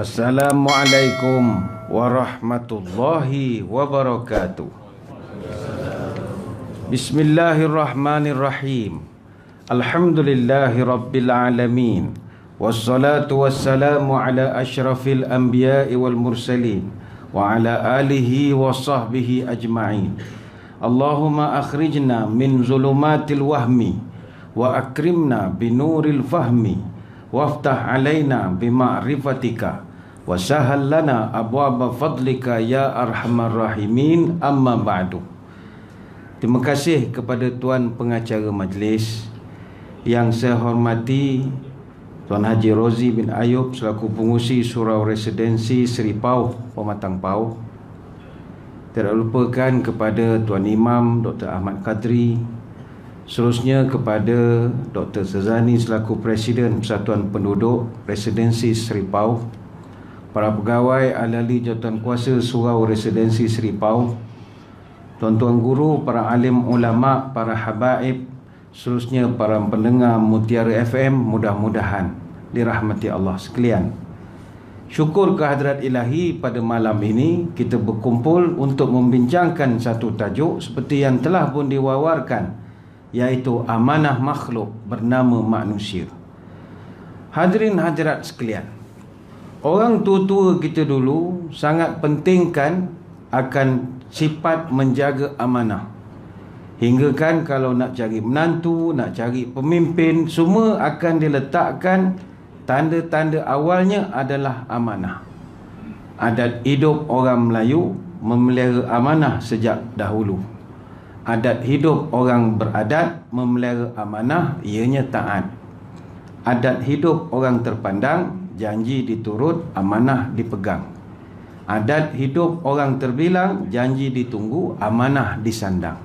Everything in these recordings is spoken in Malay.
Assalamualaikum warahmatullahi wabarakatuh. Bismillahirrahmanirrahim. Alhamdulillahi rabbil alamin. Wassalatu wassalamu ala asyrafil anbiya'i wal mursalin wa ala alihi wa sahbihi ajma'in. Allahumma akhrijna min zulumatil wahmi wa akrimna binuril fahmi waftah alaina bima'rifatika wa sahal lana abwaba fadlika ya arhamar rahimin, amma ba'du. Terima kasih kepada Tuan Pengacara Majlis yang saya hormati Tuan Haji Rozi bin Ayub selaku pengurusi Surau Residensi Seri Pauh, Pematang Pauh. Tidak lupakan kepada Tuan Imam Dr. Ahmad Qadri, seterusnya kepada Dr. Sazani selaku Presiden Persatuan Penduduk Residensi Seri Pauh, para pegawai ahli jawatan kuasa Surau Residensi Seri Pauh, tuan-tuan guru, para alim ulama, para habaib, seterusnya para pendengar Mutiara FM, mudah-mudahan dirahmati Allah sekalian. Syukur kehadrat ilahi, pada malam ini kita berkumpul untuk membincangkan satu tajuk seperti yang telah pun diwawarkan, iaitu amanah makhluk bernama manusia. Hadirin hadirat sekalian, orang tua-tua kita dulu sangat pentingkan akan sifat menjaga amanah. Hingga kan kalau nak cari menantu, nak cari pemimpin, semua akan diletakkan tanda-tanda awalnya adalah amanah. Adat hidup orang Melayu memelihara amanah sejak dahulu. Adat hidup orang beradat memelihara amanah, ianya taat. Adat hidup orang terpandang, janji diturut, amanah dipegang. Adat hidup orang terbilang, janji ditunggu, amanah disandang.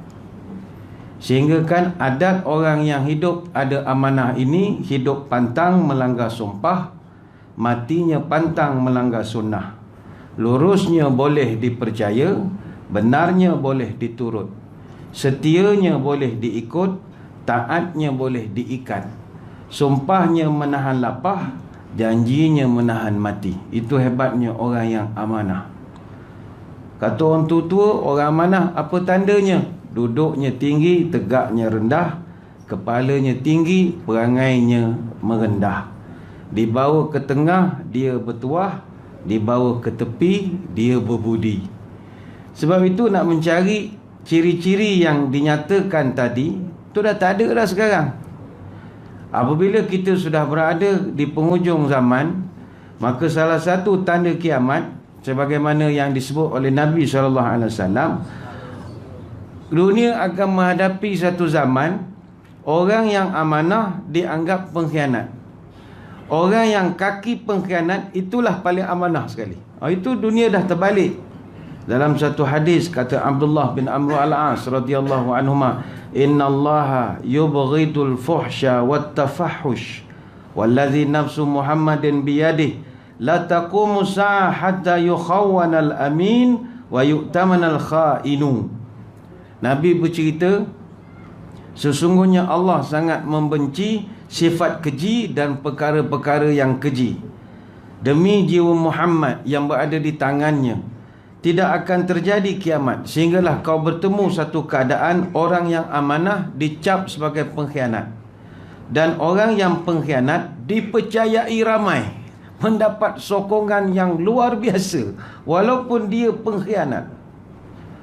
Sehingga kan adat orang yang hidup ada amanah ini, hidup pantang melanggar sumpah, matinya pantang melanggar sunnah. Lurusnya boleh dipercaya, benarnya boleh diturut, setianya boleh diikut, taatnya boleh diikat, sumpahnya menahan lapah, janjinya menahan mati. Itu hebatnya orang yang amanah. Kata orang tua, orang amanah apa tandanya? Duduknya tinggi, tegaknya rendah, kepalanya tinggi, perangainya merendah. Dibawa ke tengah, dia bertuah, dibawa ke tepi, dia berbudi. Sebab itu nak mencari ciri-ciri yang dinyatakan tadi, itu dah tak ada dah sekarang. Apabila kita sudah berada di penghujung zaman, maka salah satu tanda kiamat, sebagaimana yang disebut oleh Nabi SAW, dunia akan menghadapi satu zaman orang yang amanah dianggap pengkhianat. Orang yang kaki pengkhianat itulah paling amanah sekali. Itu dunia dah terbalik. Dalam satu hadis kata Abdullah bin Amr al-As radhiyallahu anhuma, innallaha yubghidul fuhsya wat tafahush wallazi nafsu Muhammadin biyadihi la taqumu sa'ah hatta yukhawwana al-amin wa yu'tamana al-kha'inu. Nabi bercerita, sesungguhnya Allah sangat membenci sifat keji dan perkara-perkara yang keji. Demi jiwa Muhammad yang berada di tangannya, tidak akan terjadi kiamat sehinggalah kau bertemu satu keadaan orang yang amanah dicap sebagai pengkhianat, dan orang yang pengkhianat dipercayai ramai, mendapat sokongan yang luar biasa walaupun dia pengkhianat.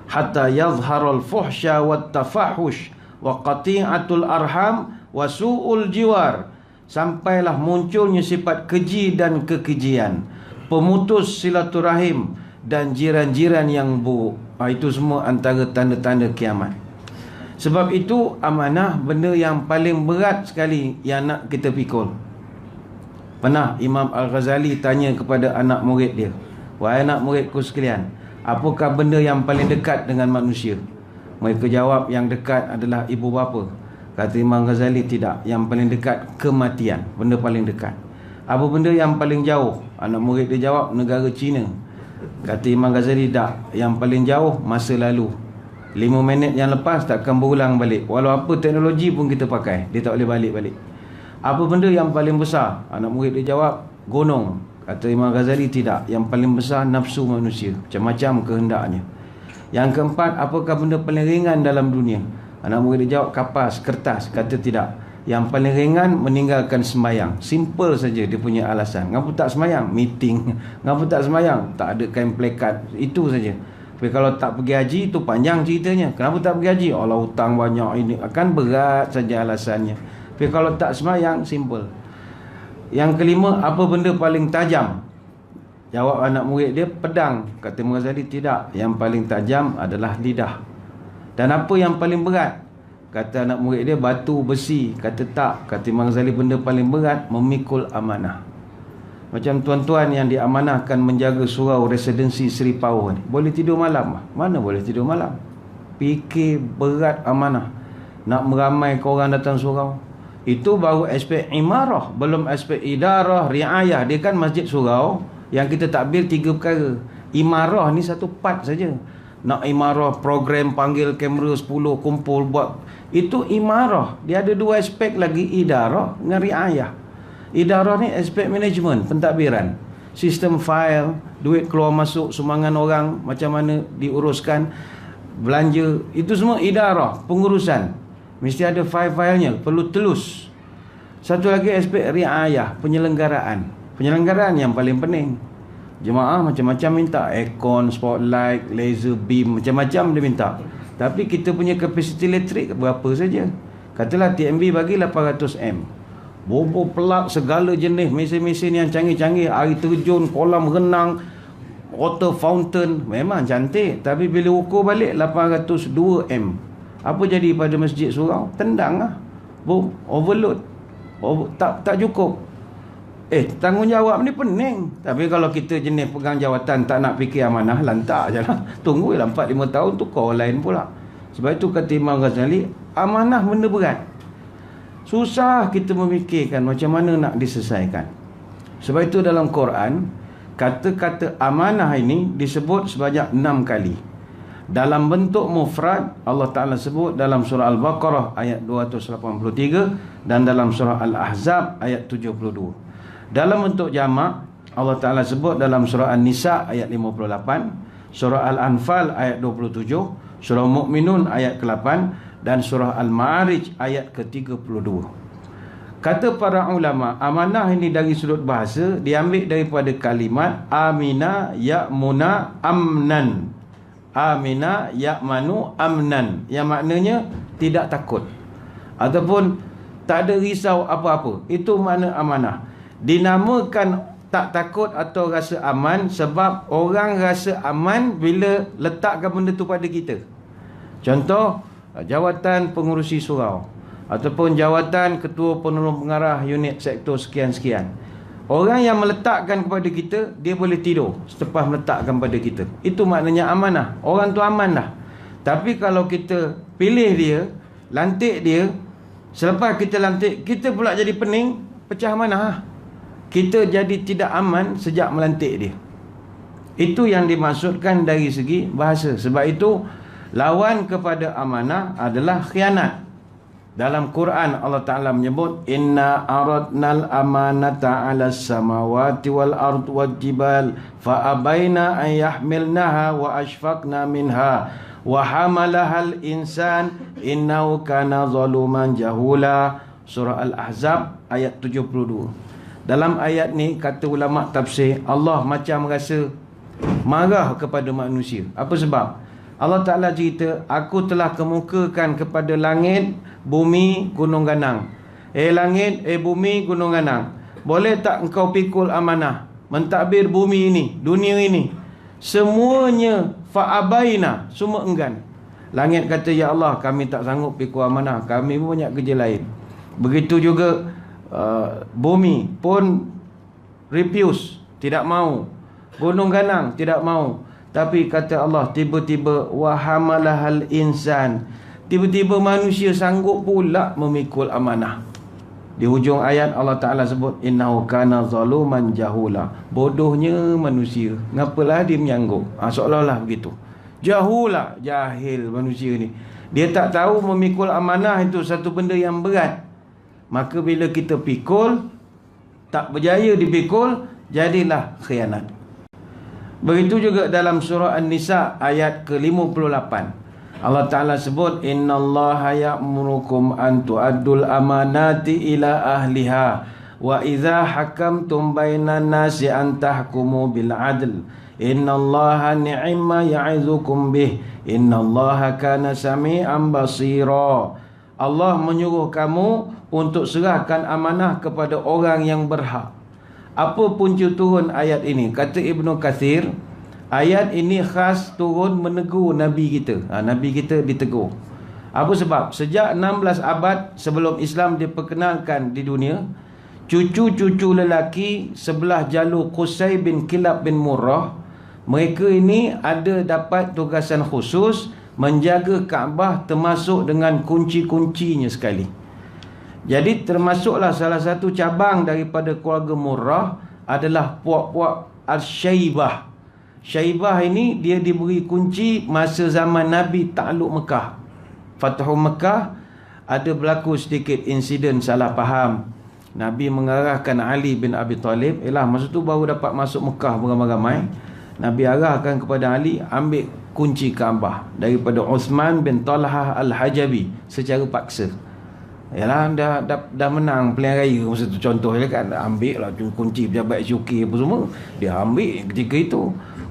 Hatta yadhharul fuhsya wat tafahush wa qati'atul arham wa su'ul jiwar, sampailah munculnya sifat keji dan kekejian, pemutus silaturahim dan jiran-jiran yang buruk. Itu semua antara tanda-tanda kiamat. Sebab itu amanah benda yang paling berat sekali yang nak kita pikul. Pernah Imam Al-Ghazali tanya kepada anak murid dia, wahai anak muridku sekalian, apakah benda yang paling dekat dengan manusia? Mereka jawab, yang dekat adalah ibu bapa. Kata Imam Ghazali, tidak, yang paling dekat kematian, benda paling dekat. Apa benda yang paling jauh? Anak murid dia jawab, negara China. Kata Imam Ghazali, tak, yang paling jauh masa lalu. 5 minit yang lepas takkan berulang balik. Walau apa teknologi pun kita pakai, dia tak boleh balik-balik. Apa benda yang paling besar? Anak murid dia jawab, gunung. Kata Imam Ghazali tidak. Yang paling besar nafsu manusia, macam-macam kehendaknya. Yang keempat, apakah benda paling ringan dalam dunia? Anak murid dia jawab kapas, kertas. Kata tidak. Yang paling ringan meninggalkan sembahyang. Simple saja dia punya alasan. Ngapa tak sembahyang? Meeting. Ngapa tak sembahyang? Tak ada kain plekat. Itu saja. Tapi kalau tak pergi haji, itu panjang ceritanya. Kenapa tak pergi haji? Allah hutang banyak ini. Akan berat saja alasannya. Tapi kalau tak sembahyang, simple. Yang kelima, apa benda paling tajam? Jawab anak murid dia, pedang. Kata Imam Ghazali, tidak. Yang paling tajam adalah lidah. Dan apa yang paling berat? Kata anak murid dia, batu, besi. Kata tak. Kata Imam Ghazali, benda paling berat memikul amanah. Macam tuan-tuan yang diamanahkan menjaga surau residensi Seri Pauh ni, boleh tidur malam? Mana boleh tidur malam? Fikir berat amanah. Nak meramaikan orang datang surau. Itu baru aspek imarah, belum aspek idarah, riayah. Dia kan masjid surau yang kita takbir 3 perkara. Imarah ni satu part saja. Nak imarah program, panggil kamera 10 kumpul buat, itu imarah. Dia ada 2 aspek lagi, idarah dengan riayah. Idarah ni aspek management, pentadbiran, sistem file, duit keluar masuk, sumbangan orang macam mana diuruskan, belanja, itu semua idarah, pengurusan. Mesti ada file-filenya, perlu telus. Satu lagi aspek riayah, penyelenggaraan. Penyelenggaraan yang paling penting. Jemaah macam-macam minta, aircon, spotlight, laser beam, macam-macam dia minta. Tapi kita punya kapasiti elektrik berapa saja? Katalah TMB bagi 800M. Bobo pelak segala jenis mesin-mesin yang canggih-canggih, air terjun, kolam renang, water fountain, memang cantik. Tapi bila ukur balik 802M, apa jadi pada masjid surau? Tendang lah. Boom, overload. Tak cukup. Tanggungjawab ni pening. Tapi kalau kita jenis pegang jawatan, tak nak fikir amanah, lantak je lah. Tunggu 4-5 tahun tukar lain pula. Sebab itu kata Imam Ghazali, amanah benda berat. Susah kita memikirkan macam mana nak diselesaikan. Sebab itu dalam Quran, kata-kata amanah ini disebut sebanyak 6 kali. Dalam bentuk mufrad, Allah Ta'ala sebut dalam surah Al-Baqarah ayat 283 dan dalam surah Al-Ahzab ayat 72. Dalam bentuk jamak, Allah Ta'ala sebut dalam surah An-Nisa ayat 58, surah Al-Anfal ayat 27, surah Mu'minun ayat ke-8 dan surah Al-Ma'arij ayat ke-32. Kata para ulama, amanah ini dari sudut bahasa diambil daripada kalimat amina ya'muna amnan. Amina ya'manu amnan, yang maknanya tidak takut ataupun tak ada risau apa-apa. Itu makna amanah. Dinamakan tak takut atau rasa aman sebab orang rasa aman bila letakkan benda tu pada kita. Contoh, jawatan pengurusi surau ataupun jawatan ketua penolong pengarah unit sektor sekian-sekian. Orang yang meletakkan kepada kita, dia boleh tidur selepas meletakkan pada kita. Itu maknanya amanah. Orang tu aman dah. Tapi kalau kita pilih dia, lantik dia, selepas kita lantik, kita pula jadi pening, pecah amanah. Kita jadi tidak aman sejak melantik dia. Itu yang dimaksudkan dari segi bahasa. Sebab itu lawan kepada amanah adalah khianat. Dalam Quran Allah Ta'ala menyebut, inna aradnal amanata ala samawati wal ard wal jibal fa abaina an yahmilnaha wa ashfaqna minha wa hamalahal insan innahu kana zaluman jahula. Surah Al-Ahzab ayat 72. Dalam ayat ni kata ulama tafsir, Allah macam rasa marah kepada manusia. Apa sebab? Allah Ta'ala cerita, aku telah kemukakan kepada langit, bumi, gunung ganang. Langit, bumi, gunung ganang, boleh tak engkau pikul amanah, mentadbir bumi ini, dunia ini? Semuanya fa'abaina, semua enggan. Langit kata, ya Allah, kami tak sanggup pikul amanah, kami banyak kerja lain. Begitu juga bumi pun refuse, tidak mau. Gunung ganang tidak mau. Tapi kata Allah, tiba-tiba wahamalahal insan, tiba-tiba manusia sanggup pula memikul amanah. Di hujung ayat Allah Ta'ala sebut, innahu kana zaluman jahula. Bodohnya manusia, ngapalah dia menyanggup? Seolah-olah begitu. Jahula, jahil manusia ni. Dia tak tahu memikul amanah itu satu benda yang berat. Maka bila kita pikul, tak berjaya dipikul, jadilah khianat. Begitu juga dalam surah An-Nisa ayat ke-58. Allah Ta'ala sebut, innallaha ya'murukum an tu'addul amanati ila ahliha wa idza hakamtum bainan nasi an tahkumu bil adl innallaha ni'ma ya'izukum bih innallaha kana sami'an basira. Allah menyuruh kamu untuk serahkan amanah kepada orang yang berhak. Apa punca turun ayat ini? Kata Ibnu Katsir, ayat ini khas turun menegur Nabi kita. Nabi kita ditegur. Apa sebab? Sejak 16 abad sebelum Islam diperkenalkan di dunia, cucu-cucu lelaki sebelah jalur Qusay bin Kilab bin Murrah, mereka ini ada dapat tugasan khusus menjaga Kaabah, termasuk dengan kunci-kuncinya sekali. Jadi termasuklah salah satu cabang daripada keluarga Murrah adalah puak-puak Al-Syaibah. Syaibah ini dia diberi kunci masa zaman Nabi takluk Mekah. Fathu Mekah, ada berlaku sedikit insiden salah faham. Nabi mengarahkan Ali bin Abi Talib, masa tu baru dapat masuk Mekah beramai-ramai. Nabi arahkan kepada Ali, ambil kunci Kaabah daripada Uthman bin Talhah Al-Hajabi secara paksa. Dah menang pilihan raya masa tu, contohnya kan, ambil lah kunci pejabat SUK apa semua, dia ambil ketika itu.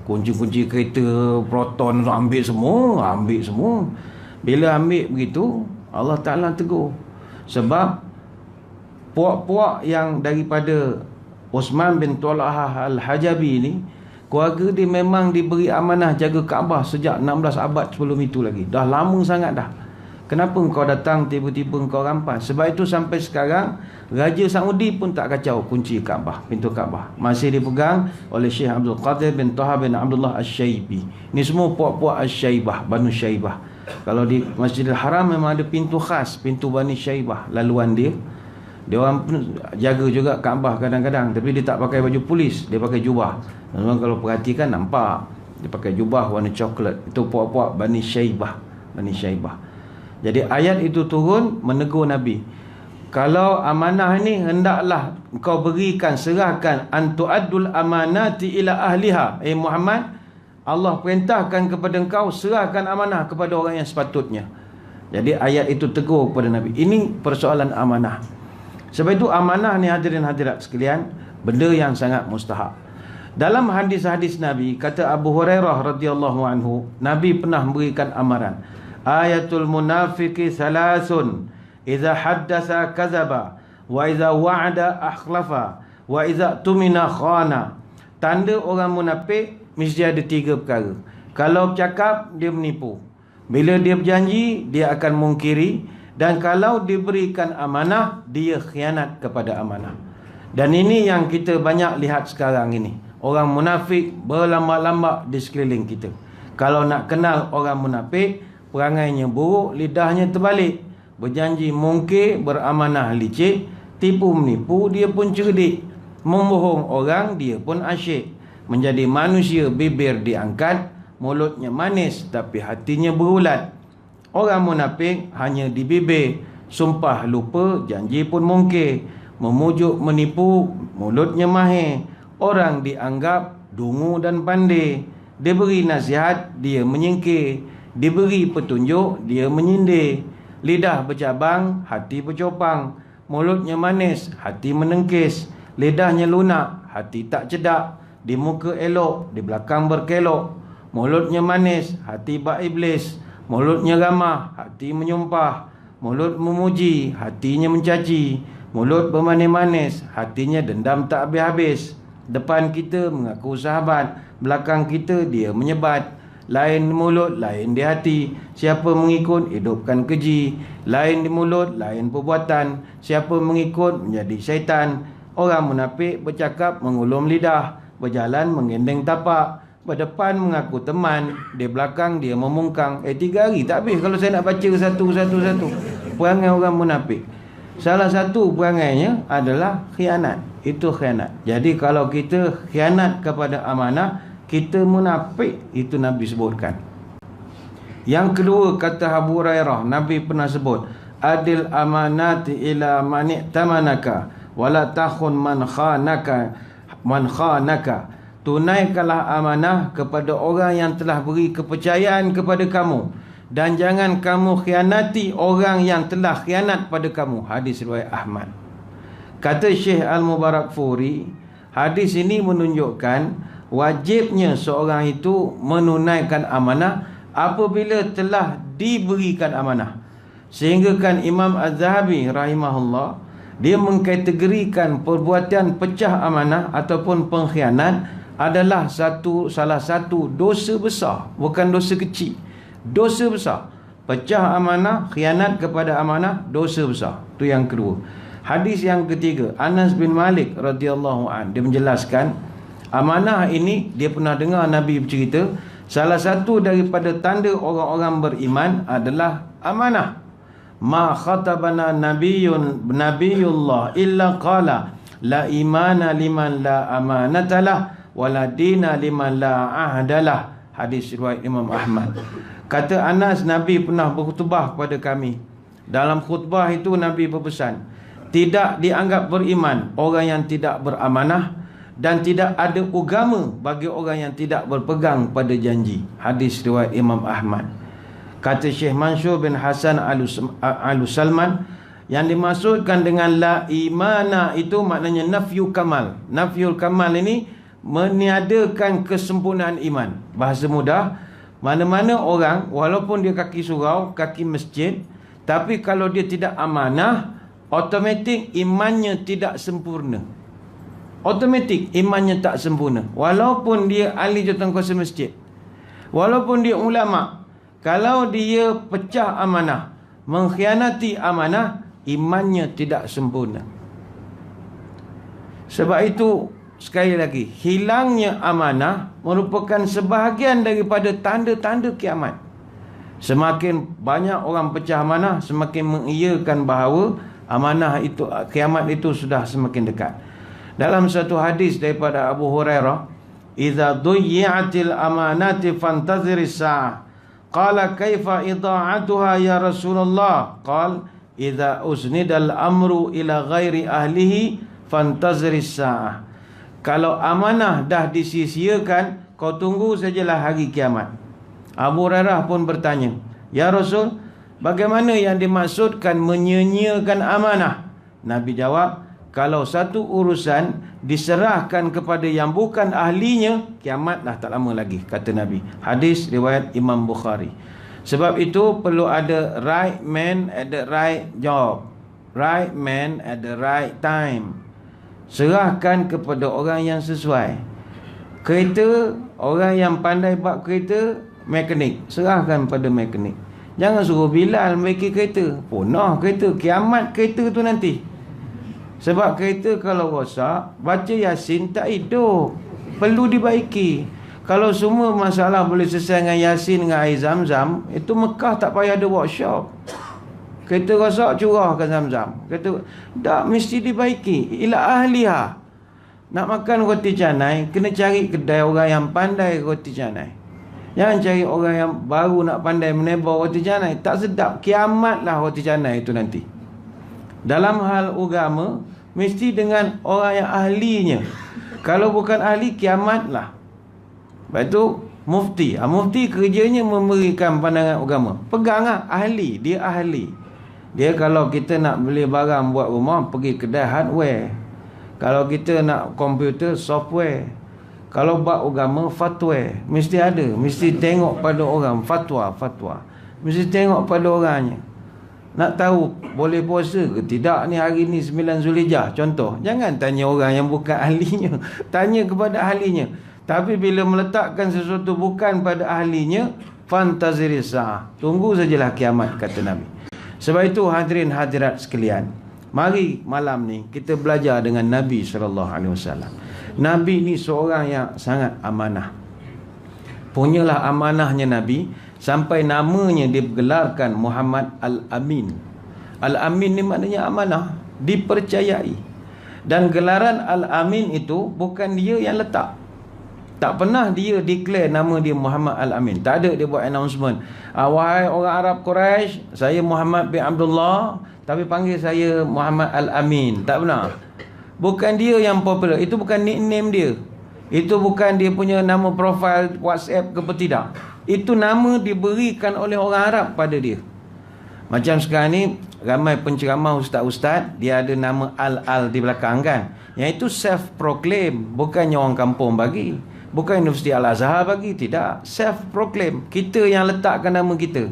Kunci-kunci kereta Proton ambil semua. Bila ambil begitu, Allah Ta'ala tegur. Sebab puak-puak yang daripada Uthman bin Talhah Al-Hajabi ni, keluarga dia memang diberi amanah jaga Kaabah sejak 16 abad sebelum itu lagi. Dah lama sangat dah. Kenapa engkau datang tiba-tiba engkau rampas? Sebab itu sampai sekarang Raja Saudi pun tak kacau kunci Kaabah, pintu Kaabah. Masih dipegang oleh Syekh Abdul Qadir bin Taha bin Abdullah Asy-Syaibi. Ni semua puak-puak Asy-Syaibah, Banu Syaibah. Kalau di Masjidil Haram memang ada pintu khas, pintu Bani Syaibah, laluan dia. Dia orang pun jaga juga Kaabah kadang-kadang, tapi dia tak pakai baju polis, dia pakai jubah. Memang kalau perhatikan nampak dia pakai jubah warna coklat. Itu puak-puak Bani Syaibah, Bani Syaibah. Jadi ayat itu turun menegur Nabi. Kalau amanah ni hendaklah kau berikan, serahkan, antu'addul amanati ila ahliha. Muhammad, Allah perintahkan kepada engkau serahkan amanah kepada orang yang sepatutnya. Jadi ayat itu tegur kepada Nabi. Ini persoalan amanah. Sebab itu amanah ni hadirin hadirat sekalian, benda yang sangat mustahak. Dalam hadis-hadis Nabi, kata Abu Hurairah radhiyallahu anhu, Nabi pernah memberikan amaran. Ayatul munafiqi salasun, idza haddatsa kadzaba, wa idza wa'ada akhlafa, wa idza tumina khana. Tanda orang munafik mesti ada 3 perkara. Kalau bercakap, dia menipu. Bila dia berjanji, dia akan mungkiri. Dan kalau diberikan amanah, dia khianat kepada amanah. Dan ini yang kita banyak lihat sekarang ini. Orang munafik berlambak-lambak di sekeliling kita. Kalau nak kenal orang munafik, perangainya buruk, lidahnya terbalik, berjanji mungkir, beramanah licik, tipu menipu, dia pun cerdik, membohong orang, dia pun asyik. Menjadi manusia, bibir diangkat, mulutnya manis tapi hatinya berulat. Orang munafik hanya di bibir, sumpah lupa, janji pun mungkir, memujuk menipu, mulutnya mahir. Orang dianggap dungu dan pandai, diberi nasihat, dia menyingkir, diberi petunjuk, dia menyindir. Lidah bercabang, hati bercopang. Mulutnya manis, hati menengkis. Lidahnya lunak, hati tak cedak. Di muka elok, di belakang berkelok. Mulutnya manis, hati bak iblis. Mulutnya ramah, hati menyumpah. Mulut memuji, hatinya mencaci. Mulut bermanis-manis, hatinya dendam tak habis-habis. Depan kita mengaku sahabat, belakang kita dia menyebat. Lain di mulut, lain di hati. Siapa mengikut, hidupkan keji. Lain di mulut, lain perbuatan. Siapa mengikut, menjadi syaitan. Orang munafik bercakap mengulum lidah, berjalan menggendeng tapak. Berdepan mengaku teman, di belakang dia memungkang. 3 hari tak habis kalau saya nak baca satu-satu. Perangai orang munafik. Salah satu perangainya adalah khianat. Itu khianat. Jadi kalau kita khianat kepada amanah, kita munafik, itu Nabi sebutkan. Yang kedua, kata Abu Hurairah, Nabi pernah sebut, adil amanati ila man i'tamanaka wala takhun man khanaka man khanaka, tunaikanlah amanah kepada orang yang telah beri kepercayaan kepada kamu, dan jangan kamu khianati orang yang telah khianat pada kamu. Hadis riwayat Ahmad. Kata Syekh Al-Mubarakfuri, hadis ini menunjukkan wajibnya seorang itu menunaikan amanah apabila telah diberikan amanah. Sehingga kan Imam Az-Zahabi rahimahullah, dia mengkategorikan perbuatan pecah amanah ataupun pengkhianat adalah salah satu dosa besar, bukan dosa kecil, dosa besar. Pecah amanah, khianat kepada amanah, dosa besar. Itu yang kedua. Hadis yang ketiga, Anas bin Malik radhiyallahu an, dia menjelaskan amanah ini, dia pernah dengar Nabi bercerita, salah satu daripada tanda orang-orang beriman adalah amanah. Ma khatabana nabiyullah illa qala la imana liman la amanatalah wala dina liman la ahdalah. Hadis riwayat Imam Ahmad. Kata Anas, Nabi pernah berkhutbah kepada kami. Dalam khutbah itu Nabi berpesan, tidak dianggap beriman orang yang tidak beramanah, dan tidak ada agama bagi orang yang tidak berpegang pada janji. Hadis riwayat Imam Ahmad. Kata Syekh Mansur bin Hasan Al-Salman, yang dimaksudkan dengan la imana itu maknanya nafyu kamal. Nafyul kamal ini meniadakan kesempurnaan iman. Bahasa mudah, mana-mana orang walaupun dia kaki surau, kaki masjid, tapi kalau dia tidak amanah, automatik imannya tidak sempurna. Automatik imannya tak sempurna. Walaupun dia ahli jawatankuasa masjid, walaupun dia ulama, kalau dia pecah amanah, mengkhianati amanah, imannya tidak sempurna. Sebab itu, sekali lagi, hilangnya amanah merupakan sebahagian daripada tanda-tanda kiamat. Semakin banyak orang pecah amanah, semakin mengiyakan bahawa amanah itu, kiamat itu sudah semakin dekat. Dalam satu hadis daripada Abu Hurairah, "Idza duyyi'atil amanati fantaziris sa'ah." Qala kaifa idha'atuha ya Rasulullah? Qal idza usnidal amru ila ghairi ahlihi fantaziris sa'ah. Kalau amanah dah disia-siakan, kau tunggu sajalah hari kiamat. Abu Hurairah pun bertanya, "Ya Rasul, bagaimana yang dimaksudkan menyia-nyiakan amanah?" Nabi jawab, kalau satu urusan diserahkan kepada yang bukan ahlinya, kiamat dah tak lama lagi, kata Nabi. Hadis riwayat Imam Bukhari. Sebab itu perlu ada right man at the right job, right man at the right time. Serahkan kepada orang yang sesuai. Kereta, orang yang pandai bab kereta, mekanik, serahkan pada mekanik. Jangan suruh Bilal membaiki kereta. Punah kereta, kiamat kereta tu nanti. Sebab kereta kalau rosak, baca Yasin tak hidup, perlu dibaiki. Kalau semua masalah boleh selesai dengan Yasin, dengan air Zam-Zam, itu Mekah tak payah ada workshop. Kereta rosak, curahkan Zam-Zam. Kereta tak, mesti dibaiki. Ila ahliha. Nak makan roti canai, kena cari kedai orang yang pandai roti canai. Jangan cari orang yang baru nak pandai menebak roti canai. Tak sedap, kiamatlah roti canai itu nanti. Dalam hal agama, mesti dengan orang yang ahlinya. Kalau bukan ahli, kiamatlah. Lepas tu mufti, mufti kerjanya memberikan pandangan agama. Peganglah ahli, dia ahli. Dia kalau kita nak beli barang buat rumah, pergi kedai hardware. Kalau kita nak komputer, software. Kalau buat agama, fatwa. Mesti ada, mesti tengok pada orang. Fatwa mesti tengok pada orangnya. Nak tahu boleh puasa ke tidak ni hari ni 9 Zulhijjah contoh, jangan tanya orang yang bukan ahlinya, tanya kepada ahlinya. Tapi bila meletakkan sesuatu bukan pada ahlinya, fantaziris sa'ah, tunggu sajalah kiamat, kata Nabi. Sebab itu hadirin hadirat sekalian, mari malam ni kita belajar dengan Nabi SAW. Nabi ni seorang yang sangat amanah. Punyalah amanahnya Nabi, sampai namanya digelarkan Muhammad Al-Amin. Al-Amin ni maknanya amanah, dipercayai. Dan gelaran Al-Amin itu bukan dia yang letak. Tak pernah dia declare nama dia Muhammad Al-Amin. Tak ada dia buat announcement. Wahai orang Arab Quraisy, saya Muhammad bin Abdullah, tapi panggil saya Muhammad Al-Amin. Tak pernah. Bukan dia yang popular. Itu bukan nickname dia. Itu bukan dia punya nama profil WhatsApp ke tidak. Itu nama diberikan oleh orang Arab pada dia. Macam sekarang ni ramai penceramah ustaz-ustaz, dia ada nama Al-Al di belakang kan. Yang itu self-proclaim. Bukannya orang kampung bagi. Bukan Universiti Al-Azhar bagi. Tidak. Self-proclaim. Kita yang letakkan nama kita.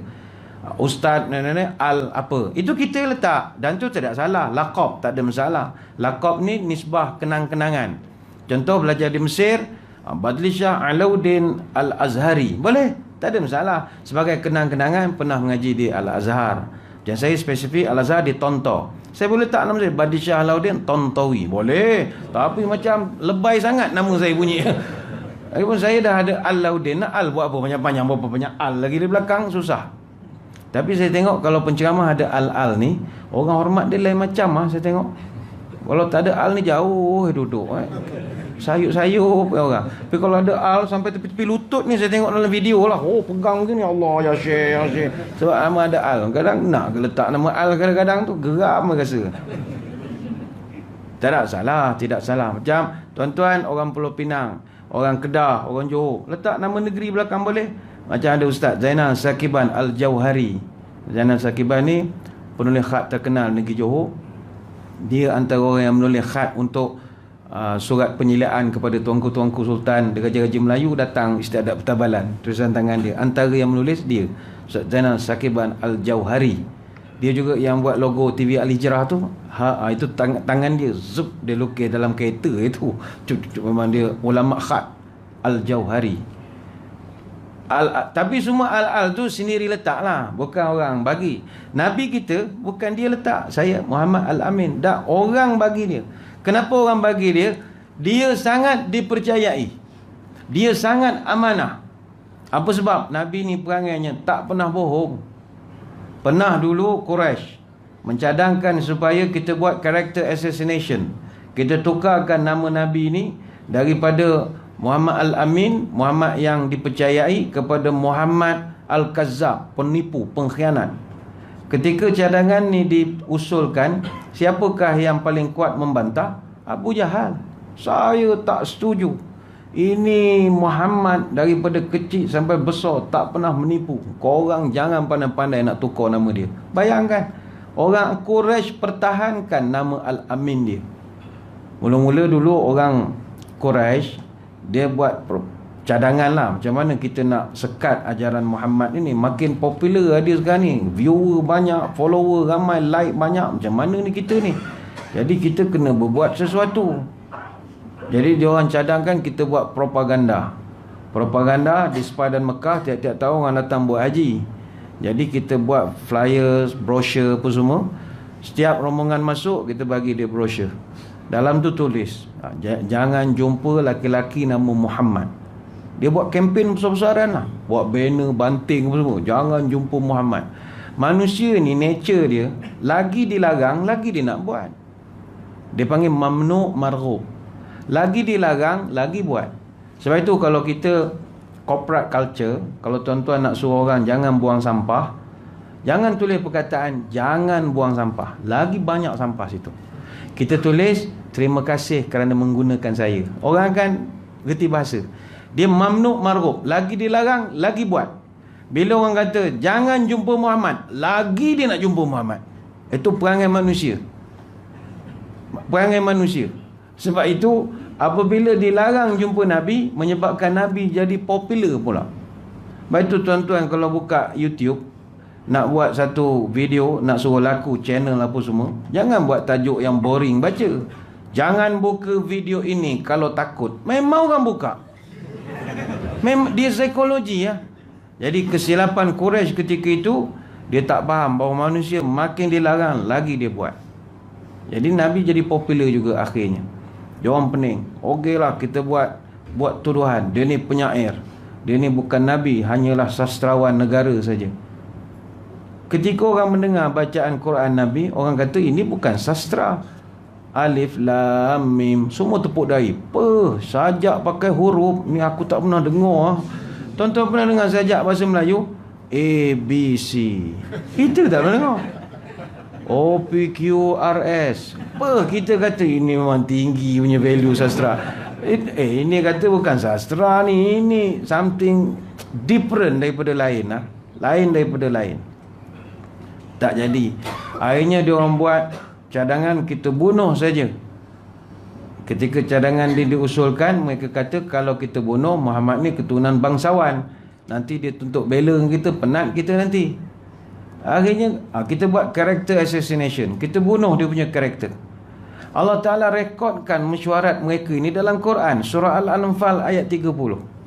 Ustaz Al apa. Itu kita letak. Dan tu tidak salah. Laqab tak ada masalah. Laqab ni nisbah kenang-kenangan. Contoh belajar di Mesir, Badli Shah Alauddin Al-Azhari. Boleh. Tak ada masalah. Sebagai kenang-kenangan pernah mengaji di Al-Azhar. Dan saya spesifik Al-Azhar di Tonto. Saya boleh tak nama saya Badli Shah Alauddin Tontowi. Boleh. Tapi macam lebay sangat nama saya bunyi. Lagipun saya dah ada Alauddin. Al buat apa panjang-panjang, berapa banyak Al lagi di belakang, susah. Tapi saya tengok kalau penceramah ada Al-Al ni, orang hormat dia lain macam saya tengok. Kalau tak ada Al ni jauh duduk. Sayup-sayup orang. Tapi kalau ada Al sampai tepi-tepi lutut ni, saya tengok dalam video lah. Oh, pegang macam ni. Allah, ya Syekh, ya Syekh. Sebab nama ada Al. Kadang nak ke letak nama Al, kadang-kadang tu geram rasa. Tidak salah, tidak salah. Macam tuan-tuan orang Pulau Pinang, orang Kedah, orang Johor, letak nama negeri belakang boleh. Macam ada Ustaz Zainal Sakiban Al-Jauhari. Zainal Sakiban ni penulis khat terkenal negeri Johor. Dia antara orang yang menulis khat untuk surat penyilaan kepada tuanku-tuanku sultan, raja-raja Melayu datang istiadat pertabalan, tulisan tangan dia. Antara yang menulis dia Ustaz Zainal Sakiban Al-Jauhari. Dia juga yang buat logo TV Al-Hijrah tu. Itu tangan dia, zup, dia lukis dalam kereta itu. Memang dia ulama khat Al-Jauhari. Tapi semua Al-Al tu sendiri letak lah, bukan orang bagi. Nabi kita bukan dia letak. Saya Muhammad Al-Amin, dah orang bagi dia. Kenapa orang bagi dia? Dia sangat dipercayai. Dia sangat amanah. Apa sebab? Nabi ni perangainya tak pernah bohong. Pernah dulu Quraisy mencadangkan supaya kita buat character assassination. Kita tukarkan nama Nabi ni daripada Muhammad Al-Amin, Muhammad yang dipercayai, kepada Muhammad Al-Kazzab, penipu, pengkhianat. Ketika cadangan ni diusulkan, siapakah yang paling kuat membantah? Abu Jahal. Saya tak setuju. Ini Muhammad daripada kecil sampai besar tak pernah menipu. Korang jangan pandai-pandai nak tukar nama dia. Bayangkan, orang Quraisy pertahankan nama Al-Amin dia. Mula-mula dulu orang Quraisy dia buat cadangan lah, macam mana kita nak sekat ajaran Muhammad ini. Makin popular dia sekarang ni, viewer banyak, follower ramai, like banyak, macam mana ni kita ni. Jadi kita kena berbuat sesuatu. Jadi dia orang cadangkan kita buat propaganda. Propaganda di sepadan Mekah, tiap-tiap tahun orang datang buat haji. Jadi kita buat flyers, brochure apa semua. Setiap rombongan masuk, kita bagi dia brochure. Dalam tu tulis, jangan jumpa laki-laki nama Muhammad. Dia buat kempen besar-besaran lah. Buat banner, banting apa semua. Jangan jumpa Muhammad. Manusia ni, nature dia, lagi dilarang, lagi dia nak buat. Dia panggil mamnu' marghub. Lagi dilarang, lagi buat. Sebab itu kalau kita corporate culture, kalau tuan-tuan nak suruh orang jangan buang sampah, jangan tulis perkataan jangan buang sampah. Lagi banyak sampah situ. Kita tulis terima kasih kerana menggunakan saya. Orang akan reti bahasa. Dia mamnu' marghub. Lagi dilarang, lagi buat. Bila orang kata jangan jumpa Muhammad, lagi dia nak jumpa Muhammad. Itu perangai manusia. Perangai manusia. Sebab itu apabila dilarang jumpa Nabi, menyebabkan Nabi jadi popular pula. Sebab itu tuan-tuan kalau buka YouTube, nak buat satu video, nak suruh laku channel apa semua, jangan buat tajuk yang boring baca. Jangan buka video ini kalau takut. Memang orang buka. Memang dia psikologi ya. Jadi kesilapan Quraisy ketika itu, dia tak faham bahawa manusia makin dilarang lagi dia buat. Jadi Nabi jadi popular juga akhirnya. Dia orang pening. Okeylah kita buat tuduhan. Dia ni penyair. Dia ni bukan Nabi, hanyalah sastrawan negara saja. Ketika orang mendengar bacaan Quran Nabi, orang kata ini bukan sastra. Alif, Lam, Mim, semua tepuk dahi. Sajak pakai huruf ni aku tak pernah dengar. Tuan-tuan pernah dengar sajak bahasa Melayu? A, B, C. Kita tak pernah dengar. OPQRS. Apa kita kata ini memang tinggi punya value sastra. Ini kata bukan sastra ni, ini something different daripada lain lah. Lain daripada lain. Tak jadi. Akhirnya dia orang buat cadangan kita bunuh saja. Ketika cadangan dia diusulkan, mereka kata kalau kita bunuh Muhammad ni keturunan bangsawan, nanti dia tuntut bela kita, penat kita nanti. Akhirnya kita buat character assassination. Kita bunuh dia punya karakter. Allah Ta'ala rekodkan mesyuarat mereka ini dalam Quran, surah Al-Anfal ayat 30.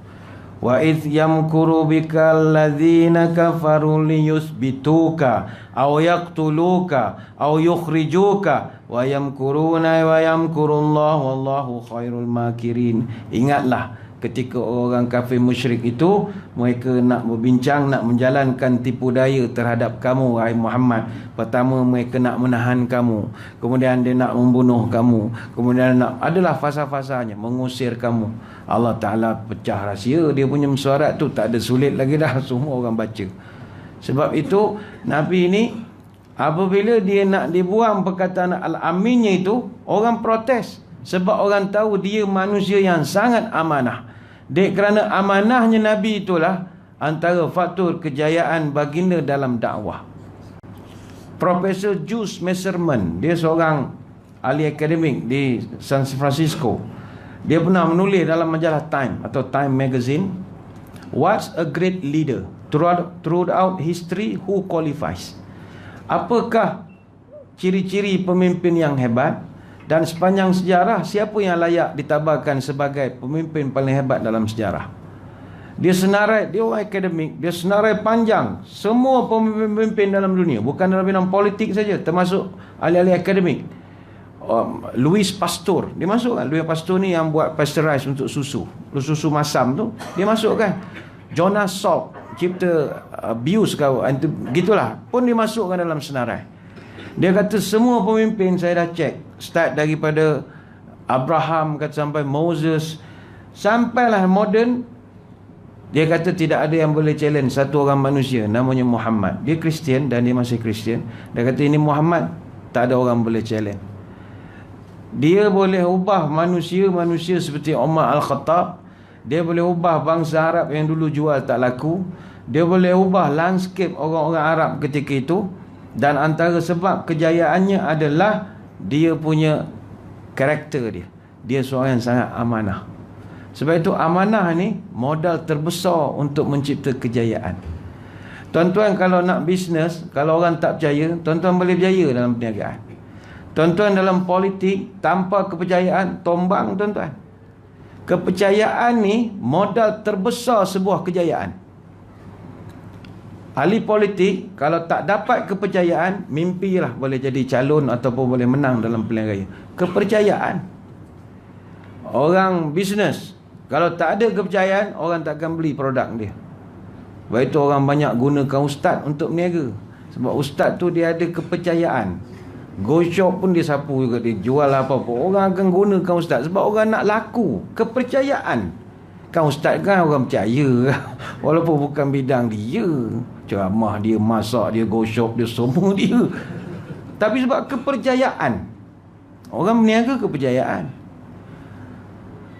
Wa idh yamkuru bikal ladzina kafaru liyusbituka aw yaqtuluka aw yukhrijuka wa yamkuruna wa yamkurullahu wallahu khairul makirin. Ingatlah ketika orang kafir musyrik itu mereka nak berbincang, nak menjalankan tipu daya terhadap kamu wahai Muhammad. Pertama mereka nak menahan kamu, kemudian dia nak membunuh kamu, kemudian adalah fasa-fasanya mengusir kamu. Allah Ta'ala pecah rahsia dia punya mesyuarat tu, tak ada sulit lagi dah, semua orang baca. Sebab itu Nabi ni apabila dia nak dibuang perkataan Al-Aminnya itu, orang protes. Sebab orang tahu dia manusia yang sangat amanah. Dek kerana amanahnya Nabi itulah antara faktor kejayaan baginda dalam dakwah. Profesor Jules Messerman, dia seorang ahli akademik di San Francisco. Dia pernah menulis dalam majalah Time atau Time Magazine, what's a great leader? Throughout history, who qualifies? Apakah ciri-ciri pemimpin yang hebat? Dan sepanjang sejarah, siapa yang layak ditabarkan sebagai pemimpin paling hebat dalam sejarah? Dia senarai, dia orang akademik, dia senarai panjang semua pemimpin dalam dunia, bukan dalam bidang politik saja, termasuk ahli-ahli akademik. Louis Pasteur, dia masuk kan? Louis Pasteur ni yang buat pasteurize untuk susu masam tu, dia masuk kan? Jonas Salk, cipta bius kau, gitulah, pun dimasukkan dalam senarai. Dia kata semua pemimpin saya dah cek, start daripada Abraham kata sampai Moses, sampailah moden. Dia kata tidak ada yang boleh challenge satu orang manusia namanya Muhammad. Dia Kristian dan dia masih Kristian. Dia kata ini Muhammad, tak ada orang boleh challenge. Dia boleh ubah manusia seperti Umar Al-Khattab. Dia boleh ubah bangsa Arab yang dulu jual tak laku. Dia boleh ubah landscape orang-orang Arab ketika itu. Dan antara sebab kejayaannya adalah dia punya karakter dia. Dia seorang yang sangat amanah. Sebab itu amanah ni modal terbesar untuk mencipta kejayaan. Tuan-tuan kalau nak bisnes, kalau orang tak percaya, tuan-tuan boleh berjaya dalam perniagaan. Tuan-tuan dalam politik, tanpa kepercayaan, tombang tuan-tuan. Kepercayaan ni modal terbesar sebuah kejayaan. Ahli politik kalau tak dapat kepercayaan, mimpilah boleh jadi calon ataupun boleh menang dalam pilihan raya. Kepercayaan. Orang bisnes kalau tak ada kepercayaan, orang tak akan beli produk dia. Sebab itu orang banyak gunakan ustaz untuk berniaga. Sebab ustaz tu dia ada kepercayaan. Go shop pun dia sapu juga, dia jual apa-apa, orang akan gunakan ustaz sebab orang nak laku. Kepercayaan. Kan ustaz kan orang percaya, walaupun bukan bidang dia, ceramah dia, masak dia, go shop dia, semua dia. Tapi sebab kepercayaan. Orang berniaga kepercayaan.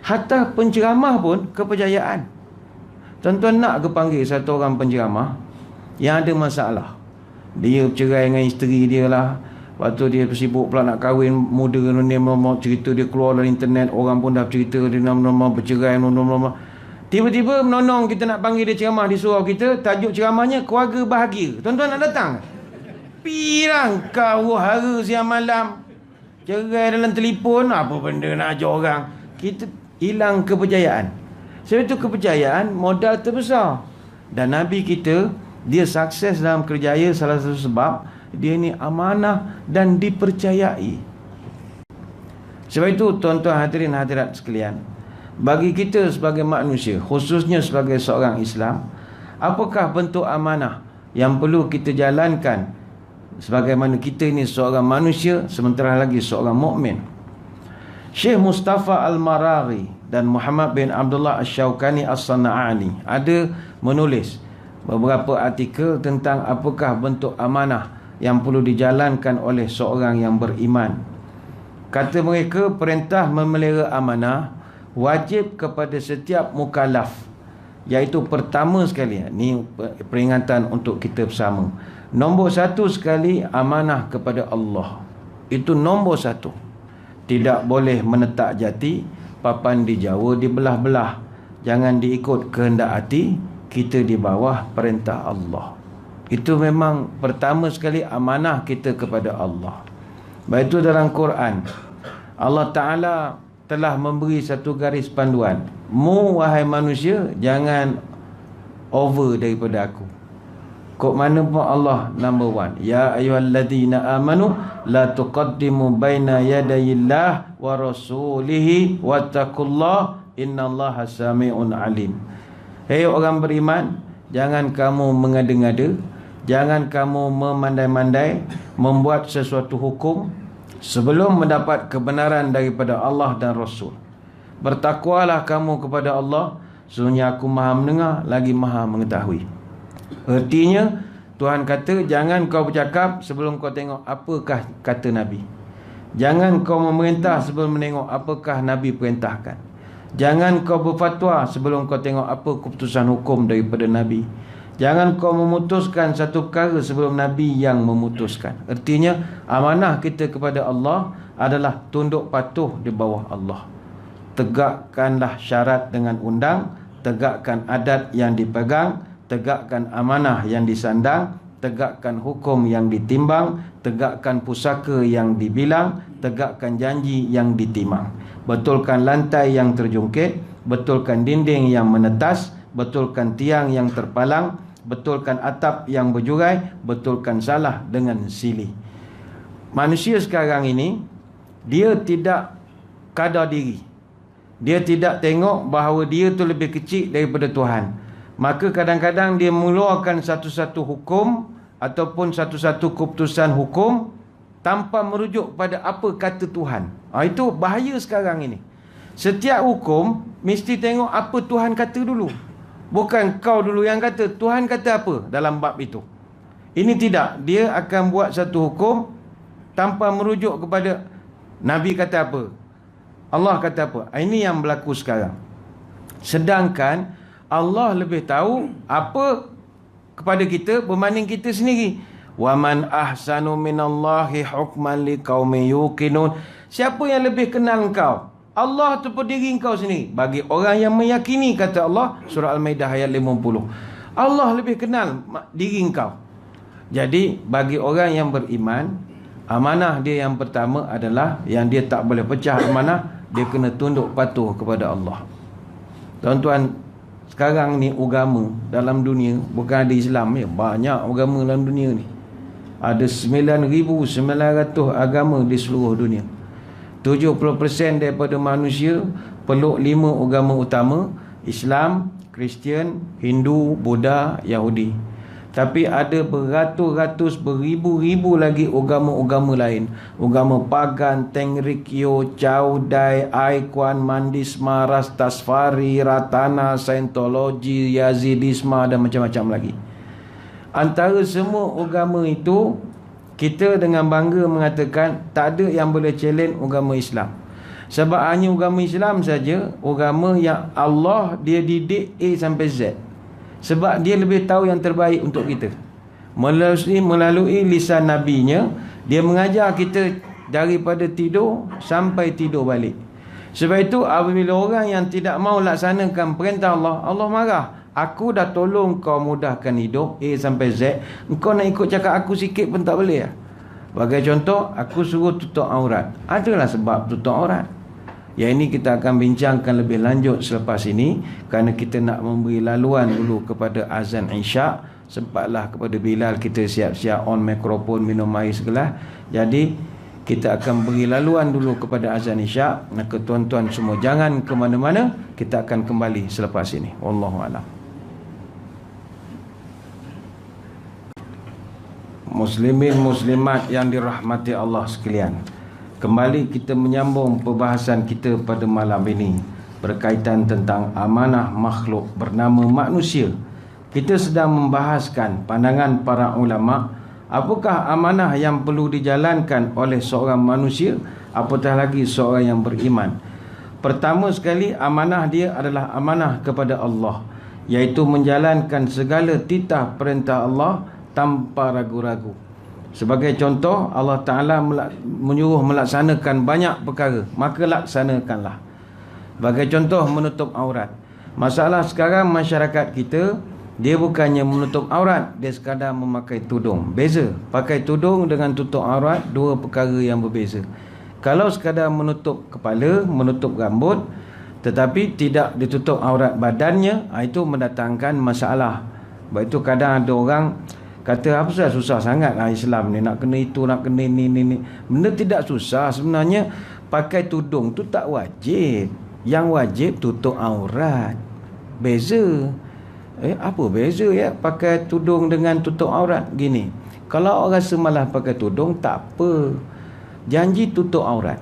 Hatta penceramah pun kepercayaan. Tuan-tuan nak ke panggil satu orang penceramah yang ada masalah, dia bercerai dengan isteri dia lah, lepas tu dia sibuk pula nak kahwin muda, dia mau cerita, dia keluar dari internet, orang pun dah cerita dia nak bercerai, tiba-tiba menonong kita nak panggil dia ceramah di surau kita, tajuk ceramahnya keluarga bahagia. Tuan-tuan nak datang? Pirang kau hara siang malam, cerai dalam telefon, apa benda nak ajar orang. Kita hilang kepercayaan. Sebab itu kepercayaan modal terbesar. Dan Nabi kita, dia sukses dalam kerjaya salah satu sebab dia ni amanah dan dipercayai. Sebab itu tuan-tuan hadirin hadirat sekalian, bagi kita sebagai manusia, khususnya sebagai seorang Islam, apakah bentuk amanah yang perlu kita jalankan sebagaimana kita ini seorang manusia sementara lagi seorang mukmin? Syekh Mustafa Al-Maraghi dan Muhammad bin Abdullah Asy-Syaukani As-Sana'ani ada menulis beberapa artikel tentang apakah bentuk amanah yang perlu dijalankan oleh seorang yang beriman. Kata mereka, perintah memelihara amanah wajib kepada setiap mukallaf, iaitu pertama sekali, ni peringatan untuk kita bersama. Nombor satu sekali, amanah kepada Allah. Itu nombor satu. Tidak boleh menetak jati, papan dijauh, dibelah-belah. Jangan diikut kehendak hati, kita di bawah perintah Allah. Itu memang pertama sekali amanah kita kepada Allah. Baik itu dalam Quran, Allah Ta'ala telah memberi satu garis panduan. Mu wahai manusia, jangan over daripada aku. Kok mana pun Allah number one. Ya ayyuhalladzina amanu la tuqaddimu baina yadayillah wa rasulihi wattaqullah innallaha sami'un alim. Hei orang beriman, jangan kamu mengada-ngada, jangan kamu memandai-mandai membuat sesuatu hukum sebelum mendapat kebenaran daripada Allah dan Rasul. Bertakwalah kamu kepada Allah, sesungguhnya aku maha mendengar lagi maha mengetahui. Artinya, Tuhan kata, jangan kau bercakap sebelum kau tengok apakah kata Nabi. Jangan kau memerintah sebelum menengok apakah Nabi perintahkan. Jangan kau berfatwa sebelum kau tengok apa keputusan hukum daripada Nabi. Jangan kau memutuskan satu perkara sebelum Nabi yang memutuskan. Artinya, amanah kita kepada Allah adalah tunduk patuh di bawah Allah. Tegakkanlah syarat dengan undang, tegakkan adat yang dipegang, tegakkan amanah yang disandang, tegakkan hukum yang ditimbang, tegakkan pusaka yang dibilang, tegakkan janji yang ditimang. Betulkan lantai yang terjungkit, betulkan dinding yang menetas, betulkan tiang yang terpalang, betulkan atap yang berjurai, betulkan salah dengan silih. Manusia sekarang ini, dia tidak kadar diri. Dia tidak tengok bahawa dia tu lebih kecil daripada Tuhan. Maka kadang-kadang dia mengeluarkan satu-satu hukum ataupun satu-satu keputusan hukum tanpa merujuk pada apa kata Tuhan. Itu bahaya sekarang ini. Setiap hukum mesti tengok apa Tuhan kata dulu. Bukan kau dulu yang kata, Tuhan kata apa dalam bab itu. Ini tidak. Dia akan buat satu hukum tanpa merujuk kepada Nabi kata apa, Allah kata apa. Ini yang berlaku sekarang. Sedangkan Allah lebih tahu apa kepada kita berbanding kita sendiri. Wa man ahsanu minallahi hukman liqaumin yuqinun. Siapa yang lebih kenal engkau? Allah ataupun diri engkau sendiri? Bagi orang yang meyakini, kata Allah, surah Al-Maidah ayat 50. Allah lebih kenal diri engkau. Jadi bagi orang yang beriman, amanah dia yang pertama adalah yang dia tak boleh pecah amanah, dia kena tunduk patuh kepada Allah. Tuan-tuan, sekarang ni agama dalam dunia, bukan ada Islam ya, banyak agama dalam dunia ni. Ada 9,900 agama di seluruh dunia. 70% daripada manusia peluk 5 agama utama: Islam, Kristian, Hindu, Buddha, Yahudi. Tapi ada beratus-ratus, beribu-ribu lagi agama-agama lain. Agama Pagan, Tenrikyo, Chaudai, Aikwan, Mandisma, Rastasfari, Ratana, Scientology, Yazidisma dan macam-macam lagi. Antara semua agama itu, kita dengan bangga mengatakan tak ada yang boleh challenge agama Islam. Sebab hanya agama Islam saja, agama yang Allah dia didik A sampai Z. Sebab dia lebih tahu yang terbaik untuk kita. Melalui lisan Nabi-Nya, dia mengajar kita daripada tidur sampai tidur balik. Sebab itu apabila orang yang tidak mau laksanakan perintah Allah, Allah marah. Aku dah tolong kau mudahkan hidup A sampai Z, engkau nak ikut cakap aku sikit pun tak boleh. Bagai contoh, aku suruh tutup aurat. Adalah sebab tutup aurat. Yang ini kita akan bincangkan lebih lanjut selepas ini, kerana kita nak memberi laluan dulu kepada azan Isyak. Sempatlah kepada Bilal kita siap-siap on mikrofon, minum air segelas. Jadi kita akan beri laluan dulu kepada azan Isyak. Maka tuan-tuan semua jangan ke mana-mana, kita akan kembali selepas ini. Wallahualam. Muslimin muslimat yang dirahmati Allah sekalian, kembali kita menyambung perbahasan kita pada malam ini berkaitan tentang amanah makhluk bernama manusia. Kita sedang membahaskan pandangan para ulama Apakah amanah yang perlu dijalankan oleh seorang manusia, apatah lagi seorang yang beriman? Pertama sekali, amanah dia adalah amanah kepada Allah, iaitu menjalankan segala titah perintah Allah tanpa ragu-ragu. Sebagai contoh, Allah Ta'ala menyuruh melaksanakan banyak perkara, maka laksanakanlah. Sebagai contoh, menutup aurat. Masalah sekarang masyarakat kita, dia bukannya menutup aurat, dia sekadar memakai tudung. Beza, pakai tudung dengan tutup aurat, dua perkara yang berbeza. Kalau sekadar menutup kepala, menutup rambut, tetapi tidak ditutup aurat badannya, itu mendatangkan masalah. Sebab itu kadang ada orang kata, apa susah sangat lah Islam ni, nak kena itu, nak kena ni. Benda tidak susah sebenarnya. Pakai tudung tu tak wajib. Yang wajib tutup aurat. Beza. Apa beza ya pakai tudung dengan tutup aurat? Gini, kalau orang rasa malas pakai tudung, tak apa, janji tutup aurat.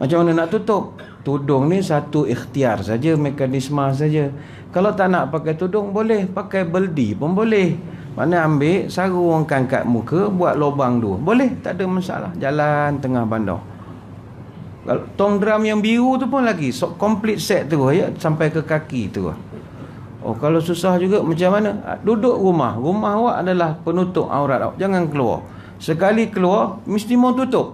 Macam mana nak tutup? Tudung ni satu ikhtiar saja, mekanisme saja. Kalau tak nak pakai tudung, boleh pakai beldi pun boleh. Mana ambil sarung kat muka, buat lubang dua, boleh, tak ada masalah. Jalan tengah bandar. Kalau tong drum yang biru tu pun lagi complete set tu ya, sampai ke kaki tu. Oh, kalau susah juga macam mana? Duduk rumah awak adalah penutup aurat awak, jangan keluar. Sekali keluar mesti mau tutup.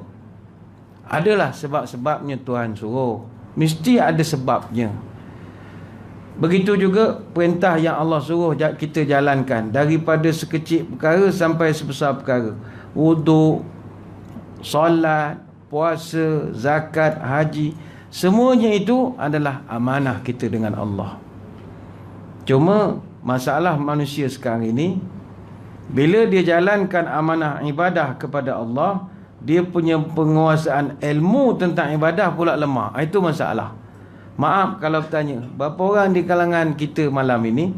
Adalah sebab-sebabnya Tuhan suruh, mesti ada sebabnya. Begitu juga perintah yang Allah suruh kita jalankan, daripada sekecil perkara sampai sebesar perkara. Wuduk, solat, puasa, zakat, haji, semuanya itu adalah amanah kita dengan Allah. Cuma masalah manusia sekarang ini, bila dia jalankan amanah ibadah kepada Allah, dia punya penguasaan ilmu tentang ibadah pula lemah. Itu masalah. Maaf kalau bertanya, berapa orang di kalangan kita malam ini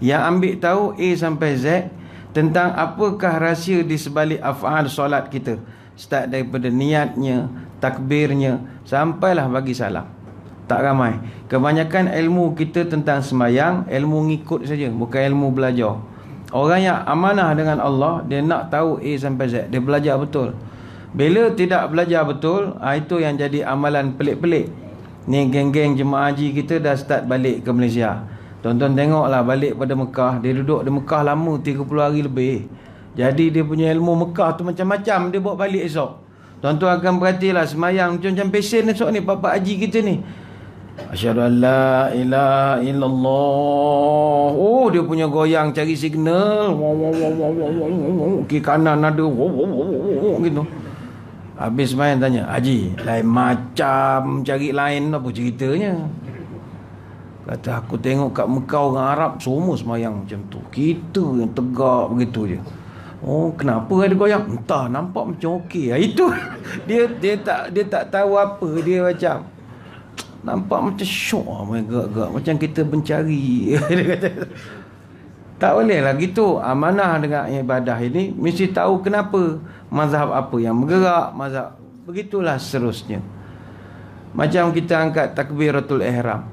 yang ambil tahu A sampai Z tentang apakah rahsia di sebalik af'al solat kita, start daripada niatnya, takbirnya, sampailah bagi salam? Tak ramai. Kebanyakan ilmu kita tentang sembahyang, ilmu ngikut saja, bukan ilmu belajar. Orang yang amanah dengan Allah, dia nak tahu A sampai Z, dia belajar betul. Bila tidak belajar betul, itu yang jadi amalan pelik-pelik. Ni geng-geng jemaah haji kita dah start balik ke Malaysia. Tonton tengoklah balik pada Mekah. Dia duduk di Mekah lama, 30 hari lebih. Jadi dia punya ilmu Mekah tu macam-macam dia bawa balik esok. Tuan-tuan akan perhatilah semayang macam pesen esok ni, Pak Haji kita ni. Asyhadu an la ilaha illallah. Oh, dia punya goyang cari signal. Kiri kanan ada. Gitu. Habis main tanya, Haji, lain macam cari lain, apa ceritanya? Kata, aku tengok kat Mekah orang Arab semua semayang macam tu, kita yang tegak begitu je. Oh, kenapa ada goyang? Entah, nampak macam okey. Itu dia tak tahu apa, dia macam nampak macam syok, gerak-gerak macam kita mencari. Dia kata, tak boleh lah gitu. Amanah dengan ibadah ini mesti tahu kenapa, mazhab apa yang bergerak, mazhab begitulah seterusnya. Macam kita angkat takbiratul ihram,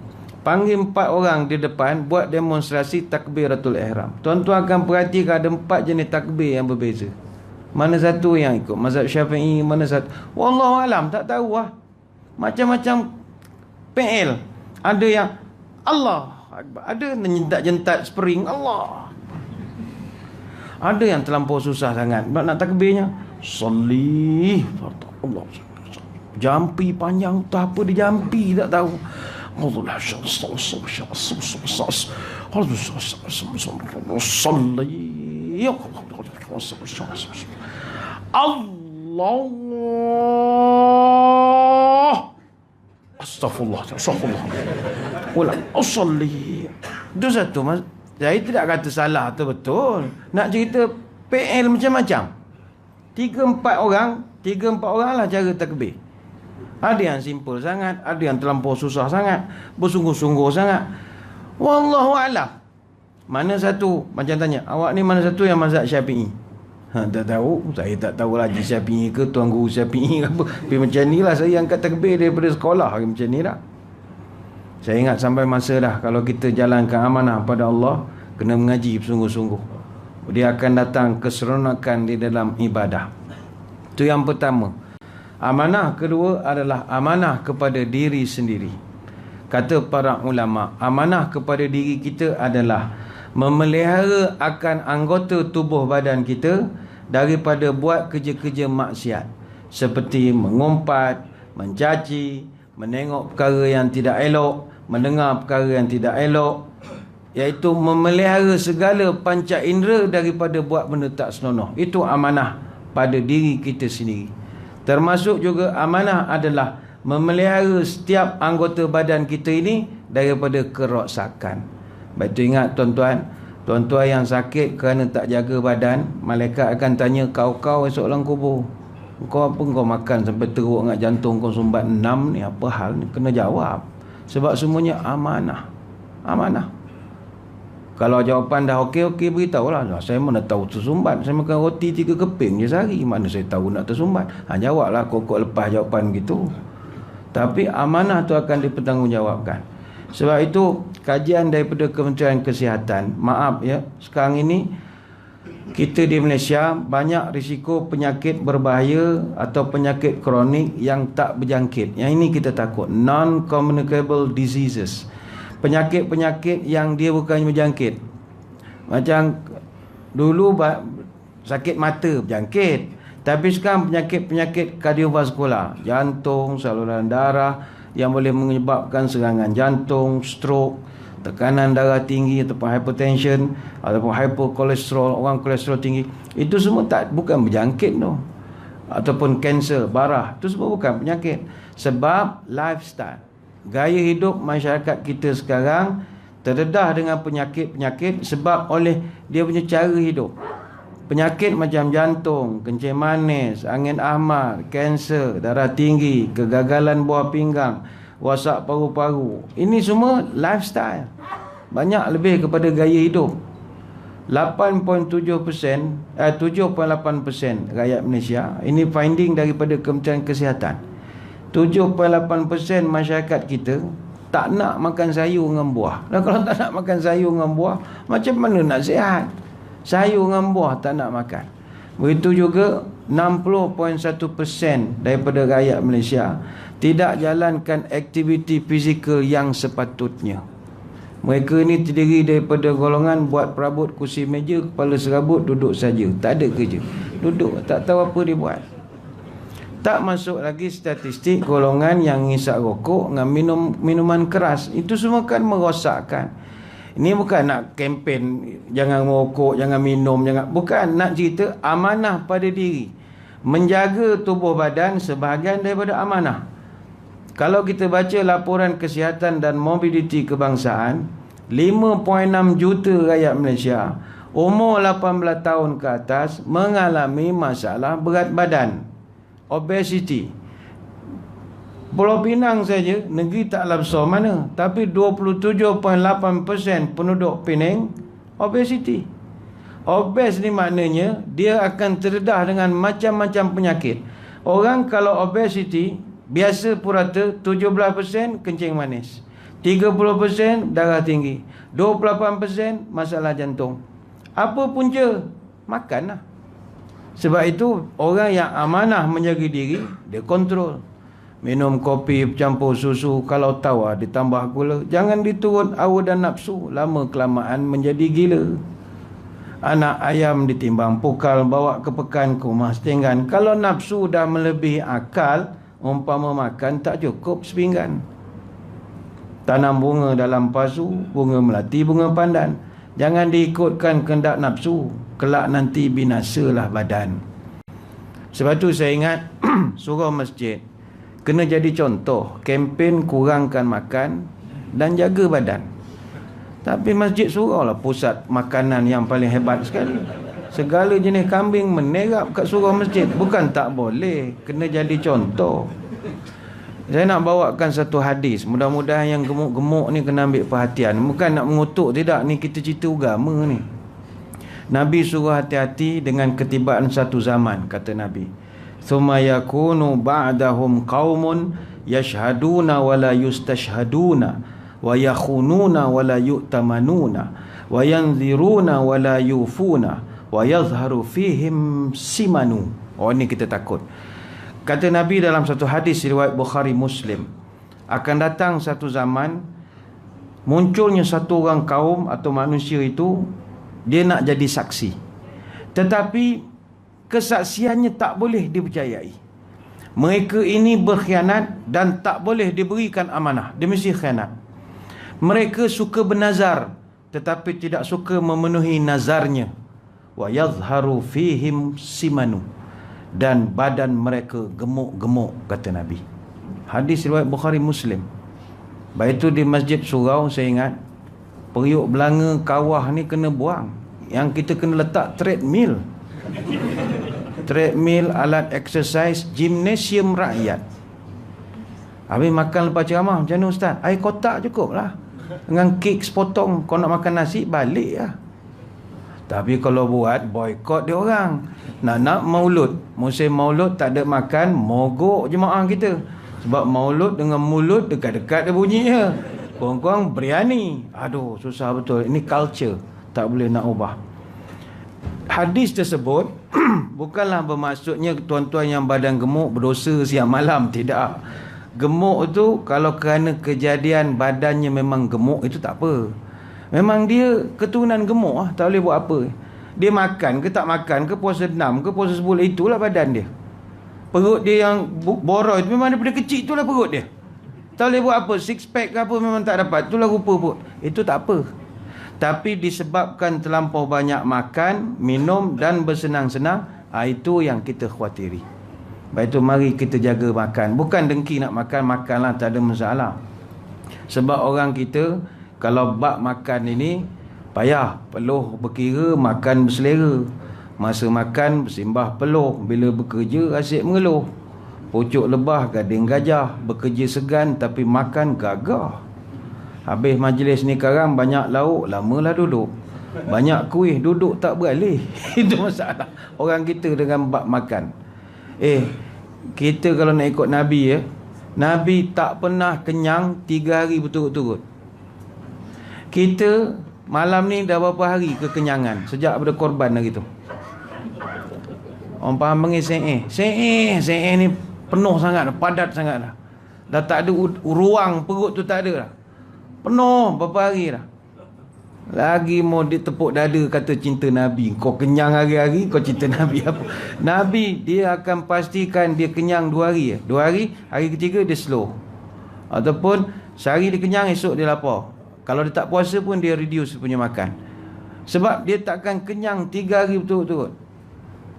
panggil 4 orang di depan buat demonstrasi takbiratul ihram. Tuan-tuan akan perhatikan ada 4 jenis takbir yang berbeza. Mana satu yang ikut mazhab Syafi'i, mana satu wallahu alam, tak tahu lah. Macam-macam PL. Ada yang Allah Akbar, ada jentak-jentak spring Allah. Ada yang terlampau susah sangat nak takbirnya. Salih Allah. Jampi panjang, tak apa dia jampi tak tahu. Allah Astaghfirullah. Ulang. Usalli. Itu satu. Saya tidak kata salah atau betul. Nak cerita PL macam-macam. 3-4 orang lah cara takbir. Ada yang simple sangat, ada yang terlampau susah sangat, bersungguh-sungguh sangat. Wallahu a'lam. Mana satu? Macam tanya, awak ni mana satu yang mazhab Syafi'i? Tak tahu. Saya tak tahu lah Haji Syafi'i ke Tuan Guru Syafi'i ke apa. Tapi macam ni lah saya angkat takbir daripada sekolah. Macam ni lah. Saya ingat sampai masa dah, kalau kita jalankan amanah pada Allah, kena mengaji bersungguh-sungguh. dia akan datang keseronokan di dalam ibadah. Itu yang pertama. Amanah kedua adalah amanah kepada diri sendiri. Kata para ulama, amanah kepada diri kita adalah memelihara akan anggota tubuh badan kita daripada buat kerja-kerja maksiat, seperti mengumpat, mencaci, menengok perkara yang tidak elok, mendengar perkara yang tidak elok, iaitu memelihara segala panca indera daripada buat benda tak senonoh. Itu amanah pada diri kita sendiri. Termasuk juga amanah adalah memelihara setiap anggota badan kita ini daripada kerosakan. Baik tu ingat tuan-tuan, tuan-tuan yang sakit kerana tak jaga badan, malaikat akan tanya kau esok dalam kubur, kau apa kau makan sampai teruk dengan jantung kau sumbat 6 ni, apa hal ni? Kena jawab. Sebab semuanya amanah. Amanah. Kalau jawapan dah okey, beritahulah. Saya mana tahu tersumbat. Saya makan roti 3 keping je sehari. Mana saya tahu nak tersumbat. Jawablah kokok lepas jawapan gitu. Tapi amanah tu akan dipertanggungjawabkan. Sebab itu kajian daripada Kementerian Kesihatan, maaf ya, sekarang ini kita di Malaysia banyak risiko penyakit berbahaya atau penyakit kronik yang tak berjangkit. Yang ini kita takut, non-communicable diseases. Penyakit-penyakit yang dia bukan berjangkit. Macam dulu sakit mata berjangkit, tapi sekarang penyakit-penyakit kardiovaskular, jantung, saluran darah yang boleh menyebabkan serangan jantung, stroke, tekanan darah tinggi ataupun hypertension ataupun hyperkolesterol, orang kolesterol tinggi, itu semua bukan berjangkit tu. Ataupun kanser, barah, itu semua bukan penyakit. Sebab lifestyle, gaya hidup masyarakat kita sekarang terdedah dengan penyakit-penyakit sebab oleh dia punya cara hidup. Penyakit macam jantung, kencing manis, angin ahmad, kanser, darah tinggi, kegagalan buah pinggang, wasak paru-paru, ini semua lifestyle. Banyak lebih kepada gaya hidup. 8.7%, 7.8% rakyat Malaysia, ini finding daripada Kementerian Kesihatan, 7.8% masyarakat kita tak nak makan sayur dengan buah. Dan kalau tak nak makan sayur dengan buah, macam mana nak sihat? Sayur dengan buah tak nak makan. Begitu juga 60.1% daripada rakyat Malaysia tidak jalankan aktiviti fizikal yang sepatutnya. Mereka ni terdiri daripada golongan buat perabot kursi meja, kepala serabut, duduk saja, tak ada kerja, duduk, tak tahu apa dia buat. Tak masuk lagi statistik golongan yang ngisap rokok dengan minuman keras. Itu semua kan merosakkan. Ini bukan nak kempen jangan merokok, jangan minum, bukan, nak cerita amanah pada diri. Menjaga tubuh badan sebahagian daripada amanah. Kalau kita baca laporan kesihatan dan mobiliti kebangsaan, 5.6 juta rakyat Malaysia umur 18 tahun ke atas mengalami masalah berat badan, obesity. Pulau Pinang saja, negeri taklah besar mana, tapi 27.8% penduduk Penang obesity. Obes ni maknanya dia akan terdedah dengan macam-macam penyakit. Orang kalau obesity, biasa purata 17% kencing manis, 30% darah tinggi, 28% masalah jantung. Apa punca? Makanlah. Sebab itu orang yang amanah menjaga diri, dia kontrol. Minum kopi campur susu, kalau tahu ditambah gula, jangan diturut hawa dan nafsu, lama kelamaan menjadi gila. Anak ayam ditimbang pukal, bawa ke pekan ke rumah setinggan. Kalau nafsu dah melebihi akal, umpama makan tak cukup sepinggan. Tanam bunga dalam pasu, bunga melati, bunga pandan. Jangan diikutkan kehendak nafsu, kelak nanti binasalah badan. Sebab tu saya ingat surau masjid kena jadi contoh, kempen kurangkan makan dan jaga badan. Tapi masjid surau lah pusat makanan yang paling hebat sekali. Segala jenis kambing menerap kat surau masjid. Bukan tak boleh, kena jadi contoh. Saya nak bawakan satu hadis, mudah-mudahan yang gemuk-gemuk ni kena ambil perhatian. Bukan nak mengutuk, tidak, ni kita cerita agama ni. Nabi suruh hati-hati dengan ketibaan satu zaman, kata Nabi. Thumma yakunu ba'dahum qaumun yashhaduna wa la yustashhaduna wa yakhununa wa la yu'tamanuna wa yanziruna wa la yufuna wa yadhharu fihim simanu. Oh, ini kita takut. Kata Nabi dalam satu hadis riwayat Bukhari Muslim, akan datang satu zaman munculnya satu orang kaum atau manusia itu, dia nak jadi saksi, tetapi kesaksiannya tak boleh dipercayai. Mereka ini berkhianat dan tak boleh diberikan amanah, dia mesti khianat. Mereka suka bernazar tetapi tidak suka memenuhi nazarnya. Wa yadhharu fihim simanu, dan badan mereka gemuk-gemuk, kata Nabi. Hadis riwayat Bukhari Muslim. Baik itu di Masjid Surau, saya ingat, periuk belanga kawah ni kena buang. Yang kita kena letak treadmill. Treadmill, alat exercise, gimnasium rakyat. Habis makan lepas ceramah, macam mana Ustaz? Air kotak cukup lah, dengan kek sepotong. Kau nak makan nasi, balik lah. Tapi kalau buat, boykot dia orang. Nak maulud, musim maulud tak ada makan, mogok jemaah kita. Sebab maulud dengan mulut dekat-dekat dia bunyi je. Korang-korang biryani. Aduh, susah betul. Ini culture, tak boleh nak ubah. Hadis tersebut bukanlah bermaksudnya tuan-tuan yang badan gemuk berdosa siang malam. Tidak. Gemuk tu kalau kerana kejadian badannya memang gemuk, itu tak apa. Memang dia keturunan gemuk lah, tak boleh buat apa. Dia makan ke tak makan ke, puasa 6 ke puasa 10, itulah badan dia. Perut dia yang boroi itu memang daripada kecil, itulah perut dia. Tak boleh buat apa, six pack ke apa memang tak dapat, itulah rupa perut. Itu tak apa. Tapi disebabkan terlampau banyak makan, minum dan bersenang-senang, itu yang kita khawatiri. Baik itu mari kita jaga makan. Bukan dengki nak makan, makanlah, tak ada masalah. Sebab orang kita kalau bab makan ini payah, peluh berkira, makan berselera. Masa makan bersimbah peluh, bila bekerja asyik mengeluh. Pucuk lebah, gading gajah, bekerja segan tapi makan gagah. Habis majlis ni sekarang banyak lauk, lamalah duduk. Banyak kuih, duduk tak beralih. Itu masalah orang kita dengan bab makan. Kita kalau nak ikut Nabi, Nabi tak pernah kenyang 3 hari berturut-turut. Kita malam ni dah berapa hari kekenyangan sejak pada korban hari tu. Orang faham panggil se'eh ni penuh sangat, padat sangat dah. Dah tak ada ruang, perut tu tak ada dah. Penuh berapa hari dah. Lagi mau ditepuk dada kata cinta Nabi. Kau kenyang hari-hari, kau cinta Nabi apa? Nabi dia akan pastikan dia kenyang 2 hari. 2 hari, hari ketiga dia slow. Ataupun sehari dia kenyang, esok dia lapar. Kalau dia tak puasa pun dia reduce punya makan. Sebab dia takkan kenyang 3 hari berturut-turut.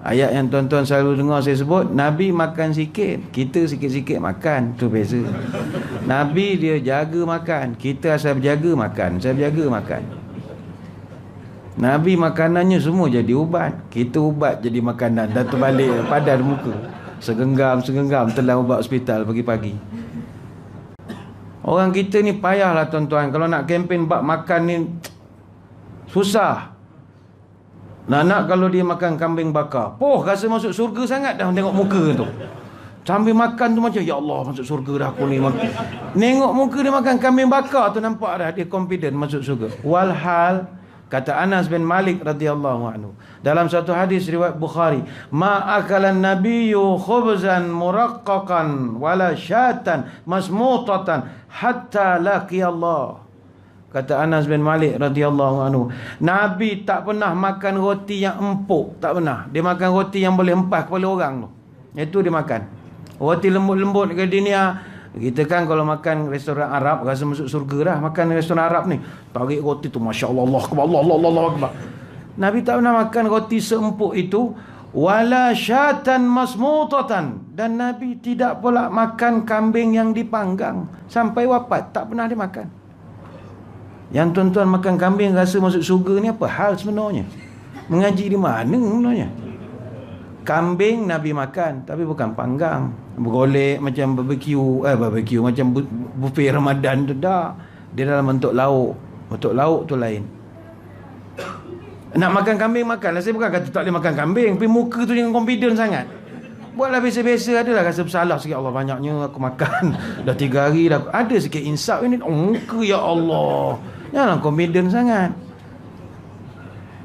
Ayat yang tuan-tuan selalu dengar saya sebut, Nabi makan sikit, kita sikit-sikit makan, tu beza. Nabi dia jaga makan, kita asal berjaga makan, saya berjaga makan. Nabi makanannya semua jadi ubat, kita ubat jadi makanan, dan terbalik padan muka. Segenggam telan ubat hospital pagi-pagi. Orang kita ni payahlah tuan-tuan, kalau nak kempen bab makan ni susah. Nak kalau dia makan kambing bakar, rasa masuk surga sangat dah tengok muka tu. Sambil makan tu macam, ya Allah, masuk surga dah aku ni. Nengok muka dia makan kambing bakar tu, nampak dah dia confident masuk surga. Walhal, kata Anas bin Malik radhiyallahu anhu dalam satu hadis riwayat Bukhari, ma akalan nabiyyu khubzan muraqqaqan wala syatan masmutatan hatta laqiya Allah. Kata Anas bin Malik radhiyallahu anhu, Nabi tak pernah makan roti yang empuk, tak pernah. Dia makan roti yang boleh empah kepala orang tu. Itu dia makan. Roti lembut-lembut ke dunia. Kita kan kalau makan restoran Arab rasa masuk surga dah. Makan restoran Arab ni, tarik roti tu masya-Allah, Allah akbar, Allah akbar. Nabi tak pernah makan roti seempuk itu, wala syatan masmutatan, dan Nabi tidak pula makan kambing yang dipanggang sampai wafat, tak pernah dia makan. Yang tuan-tuan makan kambing rasa masuk surga ni apa hal sebenarnya? Mengaji di mana sebenarnya? Kambing Nabi makan, tapi bukan panggang, bergolek macam barbecue macam buffet Ramadan tu dah. Dia dalam bentuk lauk. Bentuk lauk tu lain. Nak makan kambing makanlah. Saya bukan kata tak boleh makan kambing, tapi muka tu jangan confident sangat. Buatlah biasa-biasa, adalah rasa bersalah sikit. Allah, banyaknya aku makan dah 3 hari dah. Ada sikit insaf ini. Muka ya Allah, jangan confident sangat.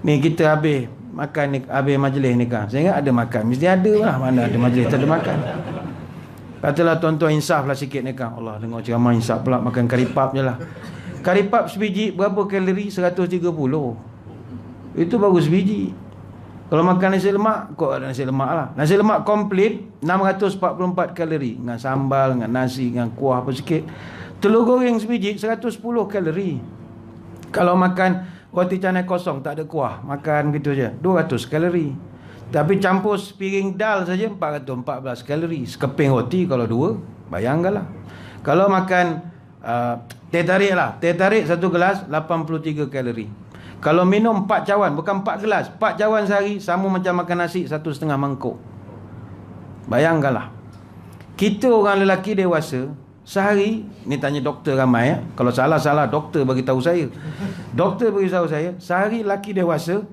Ni kita habis makan ni, habis majlis nikah. Saya ingat ada makan. Mesti ada lah. Mana ada majlis tak ada makan. Katalah tuan-tuan insaf lah sikit nikah. Allah, dengar ceramah insaf pula makan karipap je lah. Karipap sebiji berapa kalori? 130. Itu baru sebiji. Kalau makan nasi lemak, kok ada nasi lemak lah. Nasi lemak komplit 644 kalori. Dengan sambal, dengan nasi, dengan kuah apa sikit. Telur goreng sebiji 110 kalori. Kalau makan roti canai kosong tak ada kuah, makan gitu je 200 kalori. Tapi campur sepiring dal saja 414 kalori. Sekeping roti kalau dua, bayangkanlah. Kalau makan teh tarik lah, teh tarik satu gelas 83 kalori. Kalau minum 4 cawan, bukan 4 gelas, 4 cawan sehari sama macam makan nasi 1,5 mangkuk. Bayangkanlah. Kita orang lelaki dewasa sehari, ni tanya doktor ramai ya. Kalau salah-salah doktor bagi tahu saya. Doktor bagi tahu saya, sehari lelaki dewasa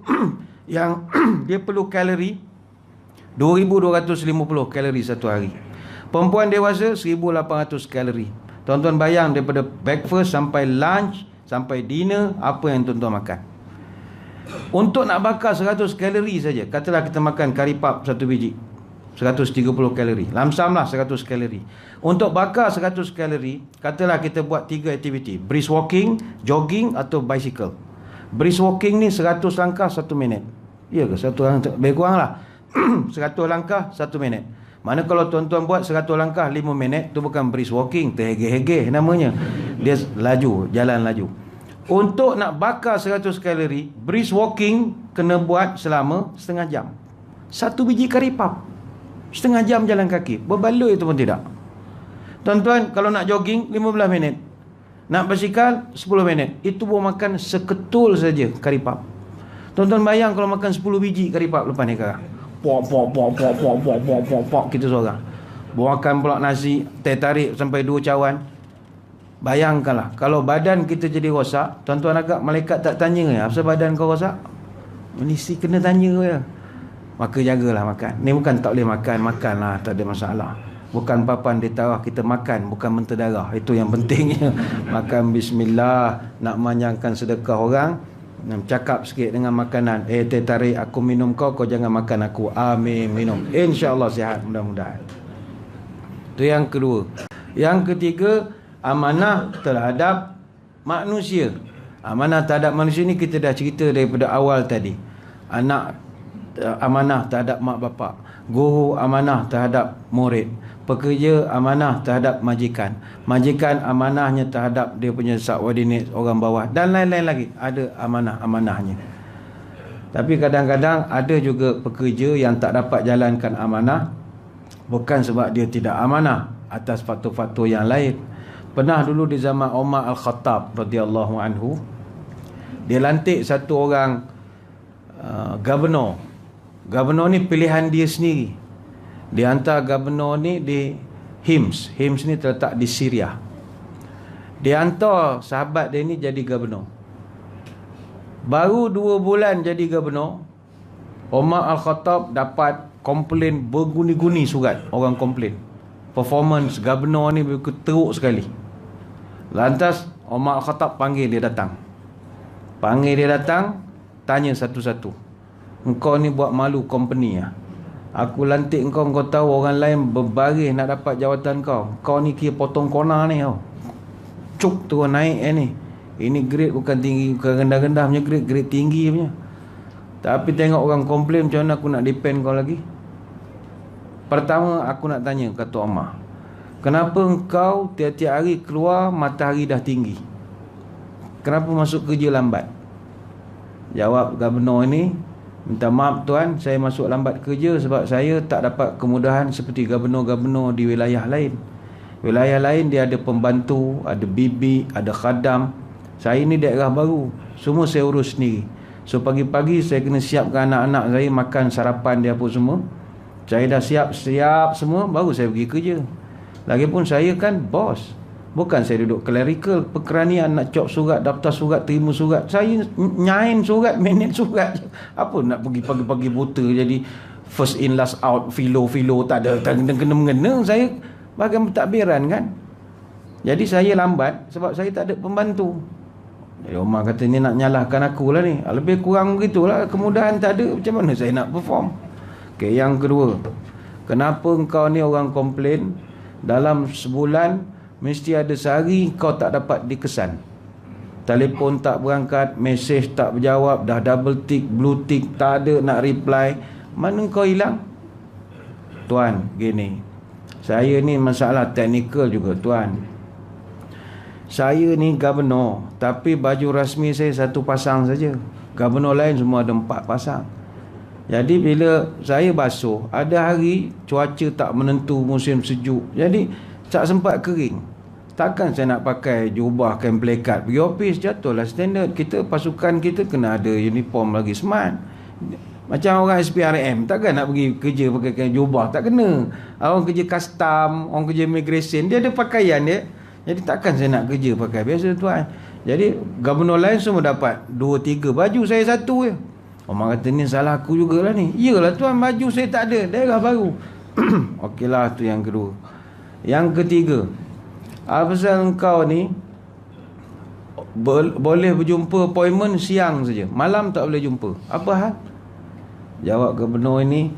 yang dia perlu kalori 2,250 kalori satu hari. Perempuan dewasa 1,800 kalori. Tuan-tuan bayang daripada breakfast sampai lunch sampai dinner apa yang tuan-tuan makan. Untuk nak bakar 100 kalori saja, katalah kita makan karipap satu biji 130 kalori, lamsamlah 100 kalori. Untuk bakar 100 kalori, katalah kita buat 3 aktiviti, brisk walking, jogging atau bicycle. Brisk walking ni 100 langkah 1 minit. Ya ke? 1 langkah, lebih kurang lah 100 langkah 1 minit. Mana kalau tuan-tuan buat 100 langkah 5 minit, tu bukan brisk walking, terhegeh-hegeh namanya. Dia laju, jalan laju. Untuk nak bakar 100 kalori, brisk walking kena buat selama setengah jam. 1 biji karipap, setengah jam jalan kaki. Berbaloi itu pun tidak. Tuan-tuan, kalau nak jogging 15 minit, nak bersikal 10 minit. Itu pun makan seketul saja karipap. Tuan-tuan bayang kalau makan 10 biji karipap lepas ni kak. Pok kita seorang. Buahkan pula nasi, teh tarik sampai 2 cawan. Bayangkanlah kalau badan kita jadi rosak, tuan-tuan agak malaikat tak tanya ya, apa badan kau rosak? Mesti kena tanya ya. Maka jagalah makan. Ni bukan tak boleh makan, makanlah, tak ada masalah. Bukan papan di tarah, kita makan, bukan mentah darah. Itu yang pentingnya. Makan bismillah, nak manjangkan sedekah orang, cakap sikit dengan makanan. Teh tarik aku minum kau, kau jangan makan aku. Amin, minum. InsyaAllah sihat mudah-mudahan. Itu yang kedua. Yang ketiga, amanah terhadap manusia. Amanah terhadap manusia ni kita dah cerita daripada awal tadi. Anak amanah terhadap mak bapak, guru amanah terhadap murid, pekerja amanah terhadap majikan, majikan amanahnya terhadap dia punya subordinate orang bawah, dan lain-lain lagi. Ada amanah-amanahnya. Tapi kadang-kadang ada juga pekerja yang tak dapat jalankan amanah, bukan sebab dia tidak amanah, atas faktor-faktor yang lain. Pernah dulu di zaman Umar Al-Khattab radhiyallahu anhu, dia lantik satu orang gubernur. Gubernur ni pilihan dia sendiri. Dia hantar gubernur ni di Hims. Hims ni terletak di Syria. Dia hantar sahabat dia ni jadi gubernur. Baru 2 bulan jadi gubernur, Umar Al-Khattab dapat komplain berguni-guni surat. Orang komplain performance gubernur ni begitu teruk sekali. Lantas Umar Al-Khattab panggil dia datang. Tanya satu-satu. Engkau ni buat malu company ya. Aku lantik engkau, engkau tahu orang lain berbaris nak dapat jawatan kau. Kau ni kira potong kona ni kau. Cuk turun naik ni. Ini grade bukan tinggi, bukan rendah-rendah punya grade, grade tinggi punya. Tapi tengok orang komplain, macam mana aku nak depend kau lagi? Pertama aku nak tanya, kata Umar, kenapa engkau tiap-tiap hari keluar matahari dah tinggi? Kenapa masuk kerja lambat? Jawab gubernur ni, minta maaf tuan, saya masuk lambat kerja sebab saya tak dapat kemudahan seperti gubernur-gubernur di wilayah lain. Wilayah lain dia ada pembantu, ada bibi, ada khadam. Saya ni daerah baru, semua saya urus sendiri. So pagi-pagi saya kena siapkan anak-anak saya makan sarapan dia apa semua. Saya dah siap semua, baru saya pergi kerja. Lagipun saya kan bos, bukan saya duduk clerical, pekeranian, nak cop surat, daftar surat, terima surat. Saya nyain surat, manage surat. Apa nak pergi pagi-pagi buta jadi first in last out, filo tak ada, tak kena-mengena. Saya bagian pentadbiran kan. Jadi saya lambat sebab saya tak ada pembantu. Jadi Omar kata, ni nak nyalahkan aku lah ni. Lebih kurang begitulah, kemudahan tak ada, macam mana saya nak perform? Okay, yang kedua, kenapa engkau ni orang komplain dalam sebulan mesti ada sehari kau tak dapat dikesan, telefon tak berangkat, mesej tak berjawab, dah double tick, blue tick, tak ada nak reply, mana kau hilang? Tuan, gini, saya ni masalah teknikal juga tuan. Saya ni governor, tapi baju rasmi saya satu pasang saja. Governor lain semua ada 4 pasang. Jadi bila saya basuh, ada hari cuaca tak menentu, musim sejuk, jadi tak sempat kering. Takkan saya nak pakai jubah kain plekat pergi office, jatuhlah standard. Kita, pasukan kita kena ada uniform lagi smart. Macam orang SPRM, takkan nak pergi kerja pakai kain jubah, tak kena. Orang kerja custom, orang kerja immigration, dia ada pakaian dia. Jadi takkan saya nak kerja pakai biasa tuan. Jadi governor lain semua dapat 2-3 baju, saya satu je. Orang kata ni salah aku jugalah ni. Iyalah tuan, baju saya tak ada, daerah baru. Okeylah, tu yang kedua. Yang ketiga, apasal engkau ni boleh berjumpa appointment siang saja, malam tak boleh jumpa? Apa hal? Jawab gubernur ini,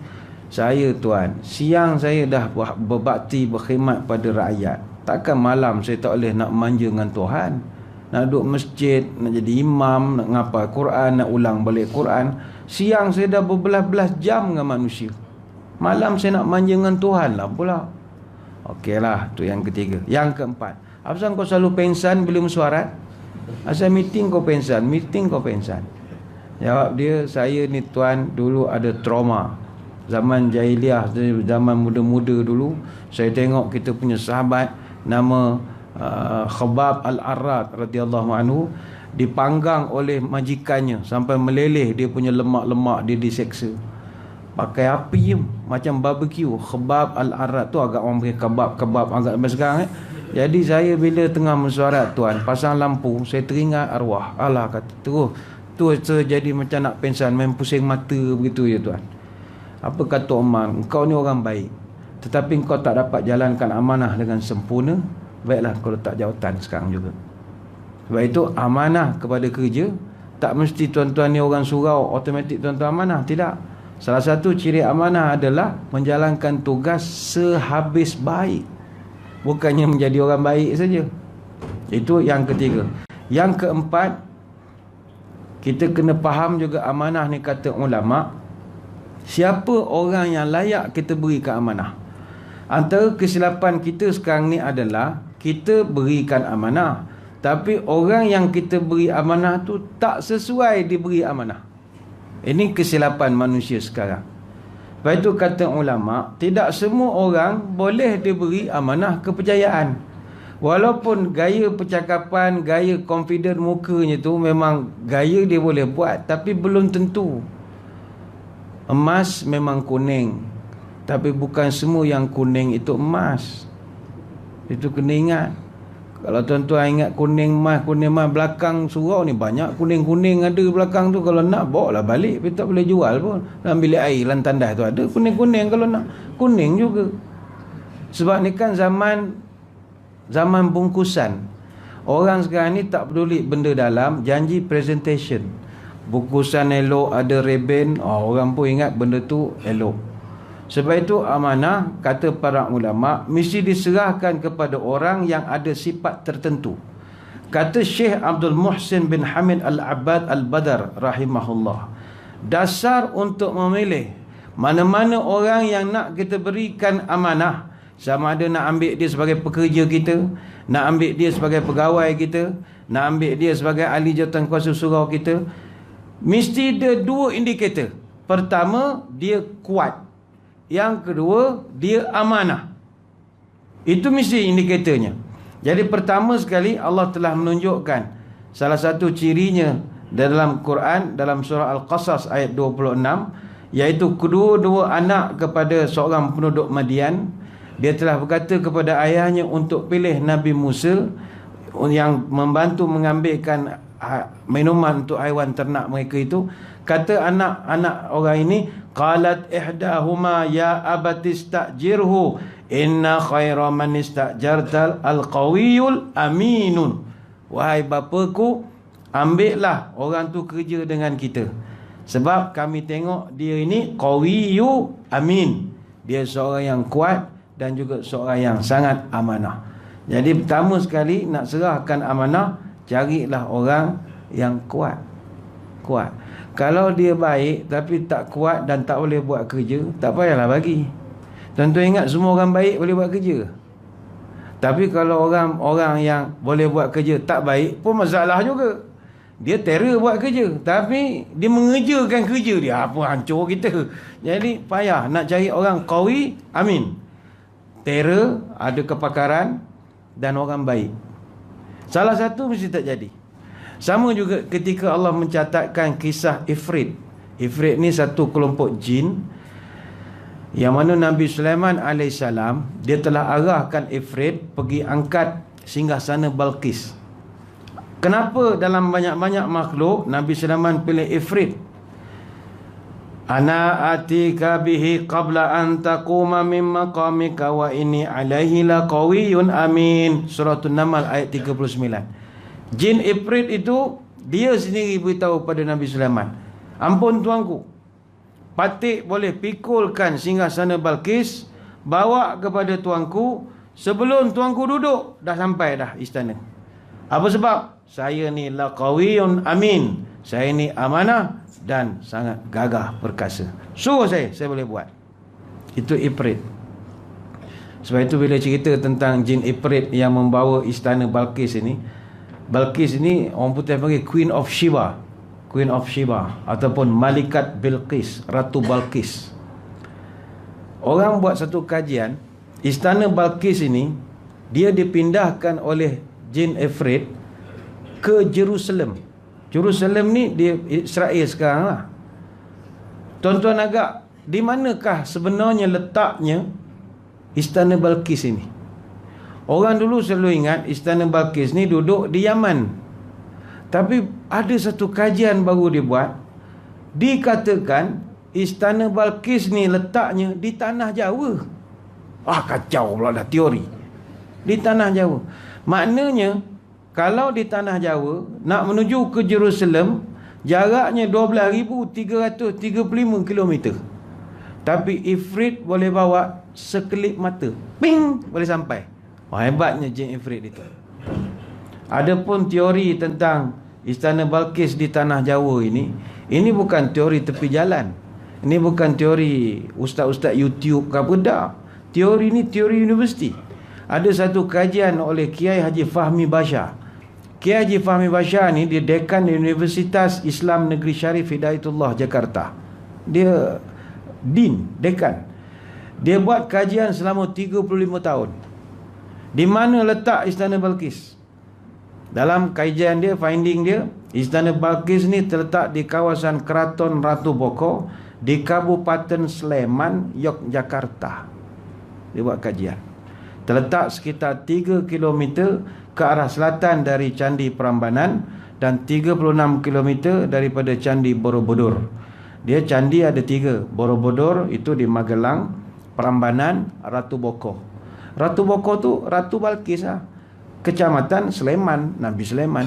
saya tuan, siang saya dah berbakti, berkhidmat pada rakyat. Takkan malam saya tak boleh nak manja dengan Tuhan, nak duduk masjid, nak jadi imam, nak ngapal Quran, nak ulang balik Quran. Siang saya dah berbelas-belas jam dengan manusia, malam saya nak manja dengan Tuhan lah pula. Okeylah, tu yang ketiga. Yang keempat, apasal kau selalu pensan bila mesyuarat? Asal meeting kau pensan, meeting kau pensan? Jawab dia, saya ni tuan dulu ada trauma. Zaman jahiliah, zaman muda-muda dulu, saya tengok kita punya sahabat nama Khabbab Al-Arad radhiyallahu anhu dipanggang oleh majikannya sampai meleleh, dia punya lemak-lemak dia diseksa pakai api macam barbecue. Khabbab Al-Arad tu agak orang panggil kebab agak sekarang Jadi saya bila tengah mesyuarat tuan, pasang lampu, saya teringat arwah. Alah kata, terus tu jadi macam nak pensan, main pusing mata begitu je tuan. Apa kata Omar, engkau ni orang baik, tetapi engkau tak dapat jalankan amanah dengan sempurna. Baiklah kau letak jawatan sekarang juga. Sebab itu amanah kepada kerja, tak mesti tuan-tuan ni orang surau automatik tuan-tuan amanah. Tidak. Salah satu ciri amanah adalah menjalankan tugas sehabis baik, bukannya menjadi orang baik saja. Itu yang ketiga. Yang keempat, kita kena faham juga amanah ni, kata ulama, siapa orang yang layak kita berikan amanah. Antara kesilapan kita sekarang ni adalah kita berikan amanah, tapi orang yang kita beri amanah tu tak sesuai diberi amanah. Ini kesilapan manusia sekarang. Sebab itu kata ulama, tidak semua orang boleh diberi amanah kepercayaan. Walaupun gaya percakapan, gaya confident mukanya tu memang gaya dia boleh buat, tapi belum tentu. Emas memang kuning, tapi bukan semua yang kuning itu emas. Itu kena ingat. Kalau tuan-tuan ingat kuning emas belakang surau ni banyak kuning-kuning ada belakang tu. Kalau nak bawa lah balik, tapi tak boleh jual pun. Dalam bilik air dalam tandas tu ada kuning-kuning, kalau nak kuning juga. Sebab ni kan zaman bungkusan. Orang sekarang ni tak peduli benda dalam, janji presentation. Bungkusan elok, ada reben, orang pun ingat benda tu elok. Sebab itu amanah, kata para ulama, mesti diserahkan kepada orang yang ada sifat tertentu. Kata Syekh Abdul Muhsin bin Hamid Al-Abbad Al-Badar rahimahullah, dasar untuk memilih mana-mana orang yang nak kita berikan amanah, sama ada nak ambil dia sebagai pekerja kita, nak ambil dia sebagai pegawai kita, nak ambil dia sebagai ahli jawatan kuasa surau kita, mesti ada 2 indikator. Pertama, dia kuat. Yang kedua, dia amanah. Itu mesti indikatornya. Jadi pertama sekali, Allah telah menunjukkan salah satu cirinya dalam Quran, dalam surah Al-Qasas ayat 26, iaitu kedua-dua anak kepada seorang penduduk Madian. Dia telah berkata kepada ayahnya untuk pilih Nabi Musa yang membantu mengambilkan minuman untuk haiwan ternak mereka itu. Kata anak-anak orang ini, qalat ihdahuma ya abatistajirhu inna khaira man istajartal alqawiyul aminun. Wahai bapaku, ambillah orang tu kerja dengan kita. Sebab kami tengok dia ini qawiyu amin. Dia seorang yang kuat dan juga seorang yang sangat amanah. Jadi pertama sekali nak serahkan amanah, carilah orang yang kuat. Kalau dia baik tapi tak kuat dan tak boleh buat kerja, tak payahlah bagi. Tuan-tuan ingat semua orang baik boleh buat kerja. Tapi kalau orang yang boleh buat kerja tak baik pun masalah juga. Dia terror buat kerja, tapi dia mengerjakan kerja dia, apa hancur kita. Jadi payah nak cari orang qawi amin, terror, ada kepakaran dan orang baik. Salah satu mesti tak jadi. Sama juga ketika Allah mencatatkan kisah Ifrit. Ifrit ni satu kelompok jin yang mana Nabi Sulaiman AS dia telah arahkan Ifrit pergi angkat singgasana Balqis. Kenapa dalam banyak-banyak makhluk Nabi Sulaiman pilih Ifrit? Ana atika bihi qabla an taquma min maqamika wa inni alaihi laqawiyyun amin. Surah An-Naml ayat 39. Jin Ifrit itu dia sendiri beritahu pada Nabi Sulaiman, ampun tuanku, patik boleh pikulkan singgasana Balqis, bawa kepada tuanku, sebelum tuanku duduk dah sampai dah istana. Apa sebab? Saya ni laqawiyyun amin, saya ni amanah dan sangat gagah perkasa. Suruh saya boleh buat. Itu Ifrit. Sebab itu bila cerita tentang jin Ifrit yang membawa istana Balqis ini, Balqis ini orang putih panggil Queen of Sheba, Queen of Sheba ataupun Malikat Bilqis, Ratu Balqis. Orang buat satu kajian, istana Balqis ini dia dipindahkan oleh jin Ifrit ke Jerusalem. Jerusalem ni di Israel sekarang lah. Tuan-tuan agak, di manakah sebenarnya letaknya istana Balqis ini? Orang dulu selalu ingat istana Balqis ni duduk di Yaman. Tapi ada satu kajian baru dibuat, dikatakan istana Balqis ni letaknya di tanah Jawa. Kacau pula dah teori. Di tanah Jawa. Maknanya kalau di tanah Jawa nak menuju ke Jerusalem jaraknya 12,335 km. Tapi Ifrit boleh bawa sekelip mata, ping, boleh sampai. Hebatnya jin Ifrit itu. Adapun teori tentang istana Balqis di tanah Jawa ini bukan teori tepi jalan. Ini bukan teori ustaz-ustaz YouTube ke apa, dah. Teori ni teori universiti. Ada satu kajian oleh Kiai Haji Fahmi Bashar. Kiai Haji Fahmi Bashar ni dia dekan di Universitas Islam Negeri Syarif Hidayatullah Jakarta. Dia dekan. Dia buat kajian selama 35 tahun. Di mana letak istana Balqis? Dalam kajian dia, finding dia, istana Balqis ni terletak di kawasan Keraton Ratu Boko di Kabupaten Sleman, Yogyakarta. Dia buat kajian. Terletak sekitar 3 km ke arah selatan dari Candi Prambanan dan 36 km daripada Candi Borobudur. Dia candi ada 3. Borobudur itu di Magelang, Prambanan, Ratu Boko. Ratu Boko tu Ratu Balqis lah. Kecamatan Sleman, Nabi Sulaiman.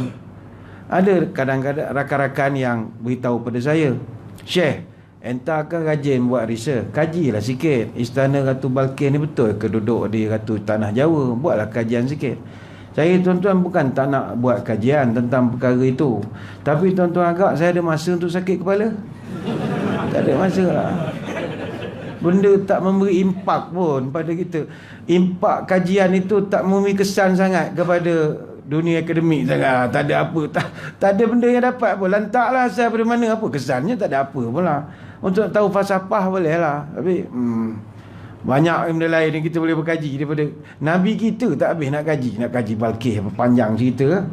Ada kadang-kadang rakan-rakan yang beritahu pada saya, Syekh, entah kan rajin buat research, kajilah sikit istana Ratu Balqis ni betul ke duduk di Ratu Tanah Jawa, buatlah kajian sikit. Saya tuan-tuan bukan tak nak buat kajian tentang perkara itu, tapi tuan-tuan agak saya ada masa untuk sakit kepala. Tak ada masa lah. Benda tak memberi impak pun pada kita. Impak kajian itu tak memberi kesan sangat kepada dunia akademik sangat. Tak ada apa, tak ada benda yang dapat pun. Lantaklah asal pada mana, apa kesannya, tak ada apa pun lah. Untuk tahu falsafah boleh lah, tapi banyak benda lain yang kita boleh berkaji daripada Nabi kita. Tak habis nak kaji Balqis, panjang cerita.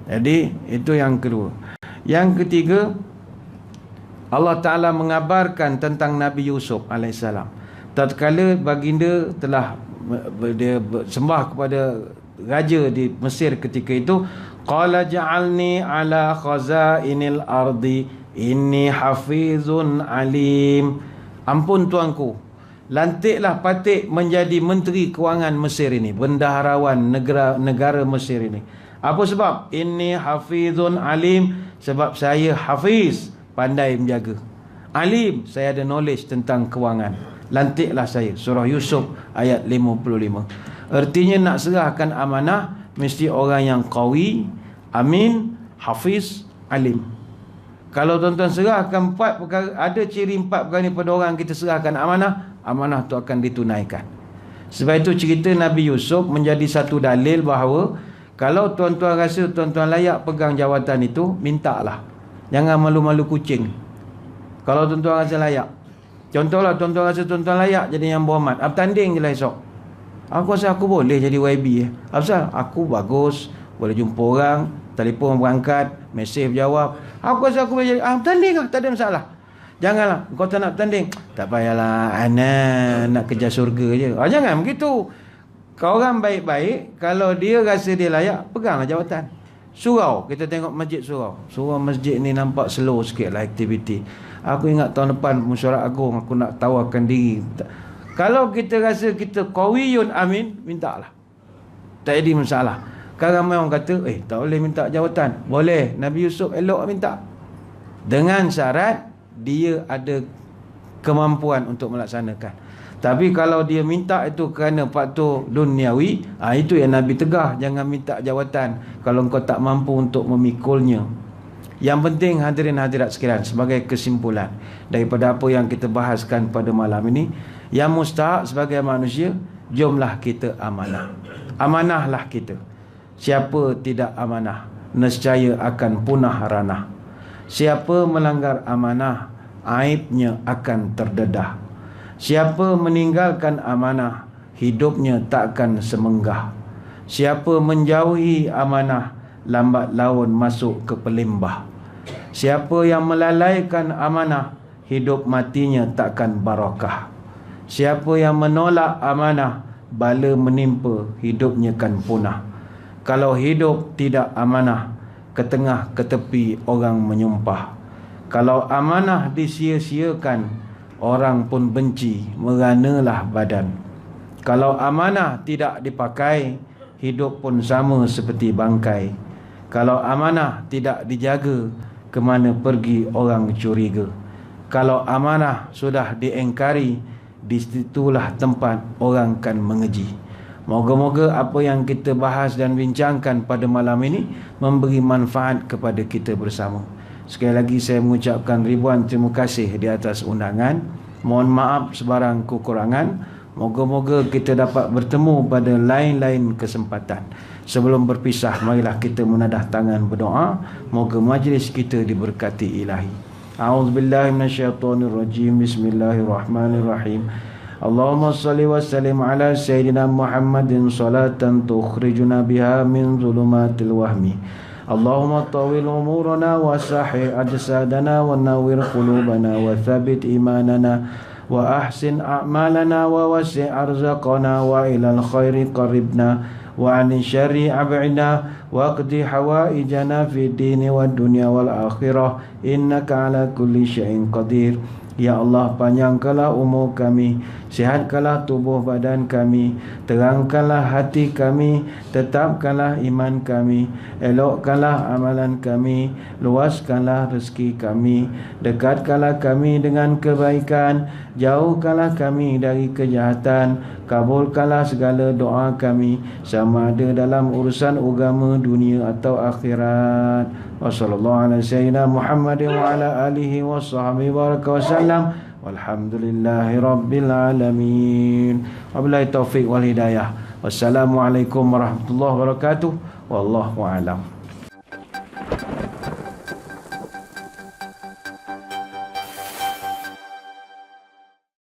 Jadi itu yang kedua. Yang ketiga, Allah Ta'ala mengabarkan tentang Nabi Yusuf AS. Tatkala baginda telah sembah kepada raja di Mesir ketika itu, qala ja'alni ala khazainil ardi inni hafizun alim. Ampun tuanku, lantiklah patik menjadi menteri kewangan Mesir ini, bendaharawan negara Mesir ini. Apa sebab? Inni hafizun alim. Sebab saya hafiz, pandai menjaga. Alim, saya ada knowledge tentang kewangan. Lantiklah saya. Surah Yusuf ayat 55. Artinya nak serahkan amanah mesti orang yang qawi, amin, hafiz, alim. Kalau tuan-tuan serahkan 4 perkara, ada ciri 4 perkara ni pada orang kita serahkan amanah, amanah tu akan ditunaikan. Sebab itu cerita Nabi Yusuf menjadi satu dalil bahawa kalau tuan-tuan rasa tuan-tuan layak pegang jawatan itu, mintalah. Jangan malu-malu kucing. Kalau tuan-tuan rasa layak. Contohlah tuan-tuan rasa tuan-tuan layak jadi yang berhormat, bertanding je lah esok. Aku rasa aku boleh jadi YB. Apa? Aku bagus, boleh jumpa orang, telefon berangkat, mesej berjawab. Aku rasa aku boleh jadi, bertanding lah, tak ada masalah. Janganlah, kau tak nak bertanding, tak payahlah, ana nak kejar syurga je. Jangan begitu. Kau orang baik-baik, kalau dia rasa dia layak, peganglah jawatan. Surau, kita tengok masjid surau. Surau masjid ni nampak slow sikit lah aktiviti. Aku ingat tahun depan mesyuarat agung, aku nak tawarkan diri. Kalau kita rasa kita qawiyun amin, mintalah. Tak ada masalah. Kalau ramai orang kata, tak boleh minta jawatan. Boleh, Nabi Yusuf elok minta. Dengan syarat, dia ada kemampuan untuk melaksanakan. Tapi kalau dia minta itu kerana faktor duniawi, itu yang Nabi tegah, jangan minta jawatan kalau engkau tak mampu untuk memikulnya. Yang penting hadirin hadirat sekalian, sebagai kesimpulan daripada apa yang kita bahaskan pada malam ini, yang mustahak sebagai manusia, jomlah kita amanah. Amanahlah kita. Siapa tidak amanah, nescaya akan punah ranah. Siapa melanggar amanah, aibnya akan terdedah. Siapa meninggalkan amanah, hidupnya takkan semenggah. Siapa menjauhi amanah, lambat laun masuk ke pelimbah. Siapa yang melalaikan amanah, hidup matinya takkan barakah. Siapa yang menolak amanah, bala menimpa, hidupnya kan punah. Kalau hidup tidak amanah, ke tengah ke tepi orang menyumpah. Kalau amanah disia-siakan, orang pun benci, meranalah badan. Kalau amanah tidak dipakai, hidup pun sama seperti bangkai. Kalau amanah tidak dijaga, ke mana pergi orang curiga. Kalau amanah sudah diingkari, di situlah tempat orang kan mengeji. Moga-moga apa yang kita bahas dan bincangkan pada malam ini memberi manfaat kepada kita bersama. Sekali lagi saya mengucapkan ribuan terima kasih di atas undangan. Mohon maaf sebarang kekurangan. Moga-moga kita dapat bertemu pada lain-lain kesempatan. Sebelum berpisah, marilah kita menadah tangan berdoa. Moga majlis kita diberkati ilahi. A'udzubillahi minasyaitonirrajim. Bismillahirrahmanirrahim. Allahumma salli wa sallim ala Sayyidina Muhammadin salatan tukhrijuna biha min zulumatil wahmi. Allahumma tawil umurana wa sahih ajsadana wa nawwir qulubana wa thabit imanana wa ahsin a'malana wa wasi' arzaqana wa ilal khairi qaribna wa anin syarri ab'ina wa qdi hawaijana fid dini wad dunya wal akhirah innaka ala kulli syai'in qadir. Ya Allah, panjangkanlah umur kami, sihatkanlah tubuh badan kami, terangkanlah hati kami, tetapkanlah iman kami, elokkanlah amalan kami, luaskanlah rezeki kami, dekatkanlah kami dengan kebaikan, jauhkanlah kami dari kejahatan, kabulkanlah segala doa kami, sama ada dalam urusan agama, dunia atau akhirat. Wassallallahu ala sayyidina Muhammadin wa ala alihi wa sahbihi baraka wasallam. Walhamdulillahi rabbil alamin. Wabillahi taufiq wal hidayah. Wassalamualaikum warahmatullahi wabarakatuh. Wallahu a'lam.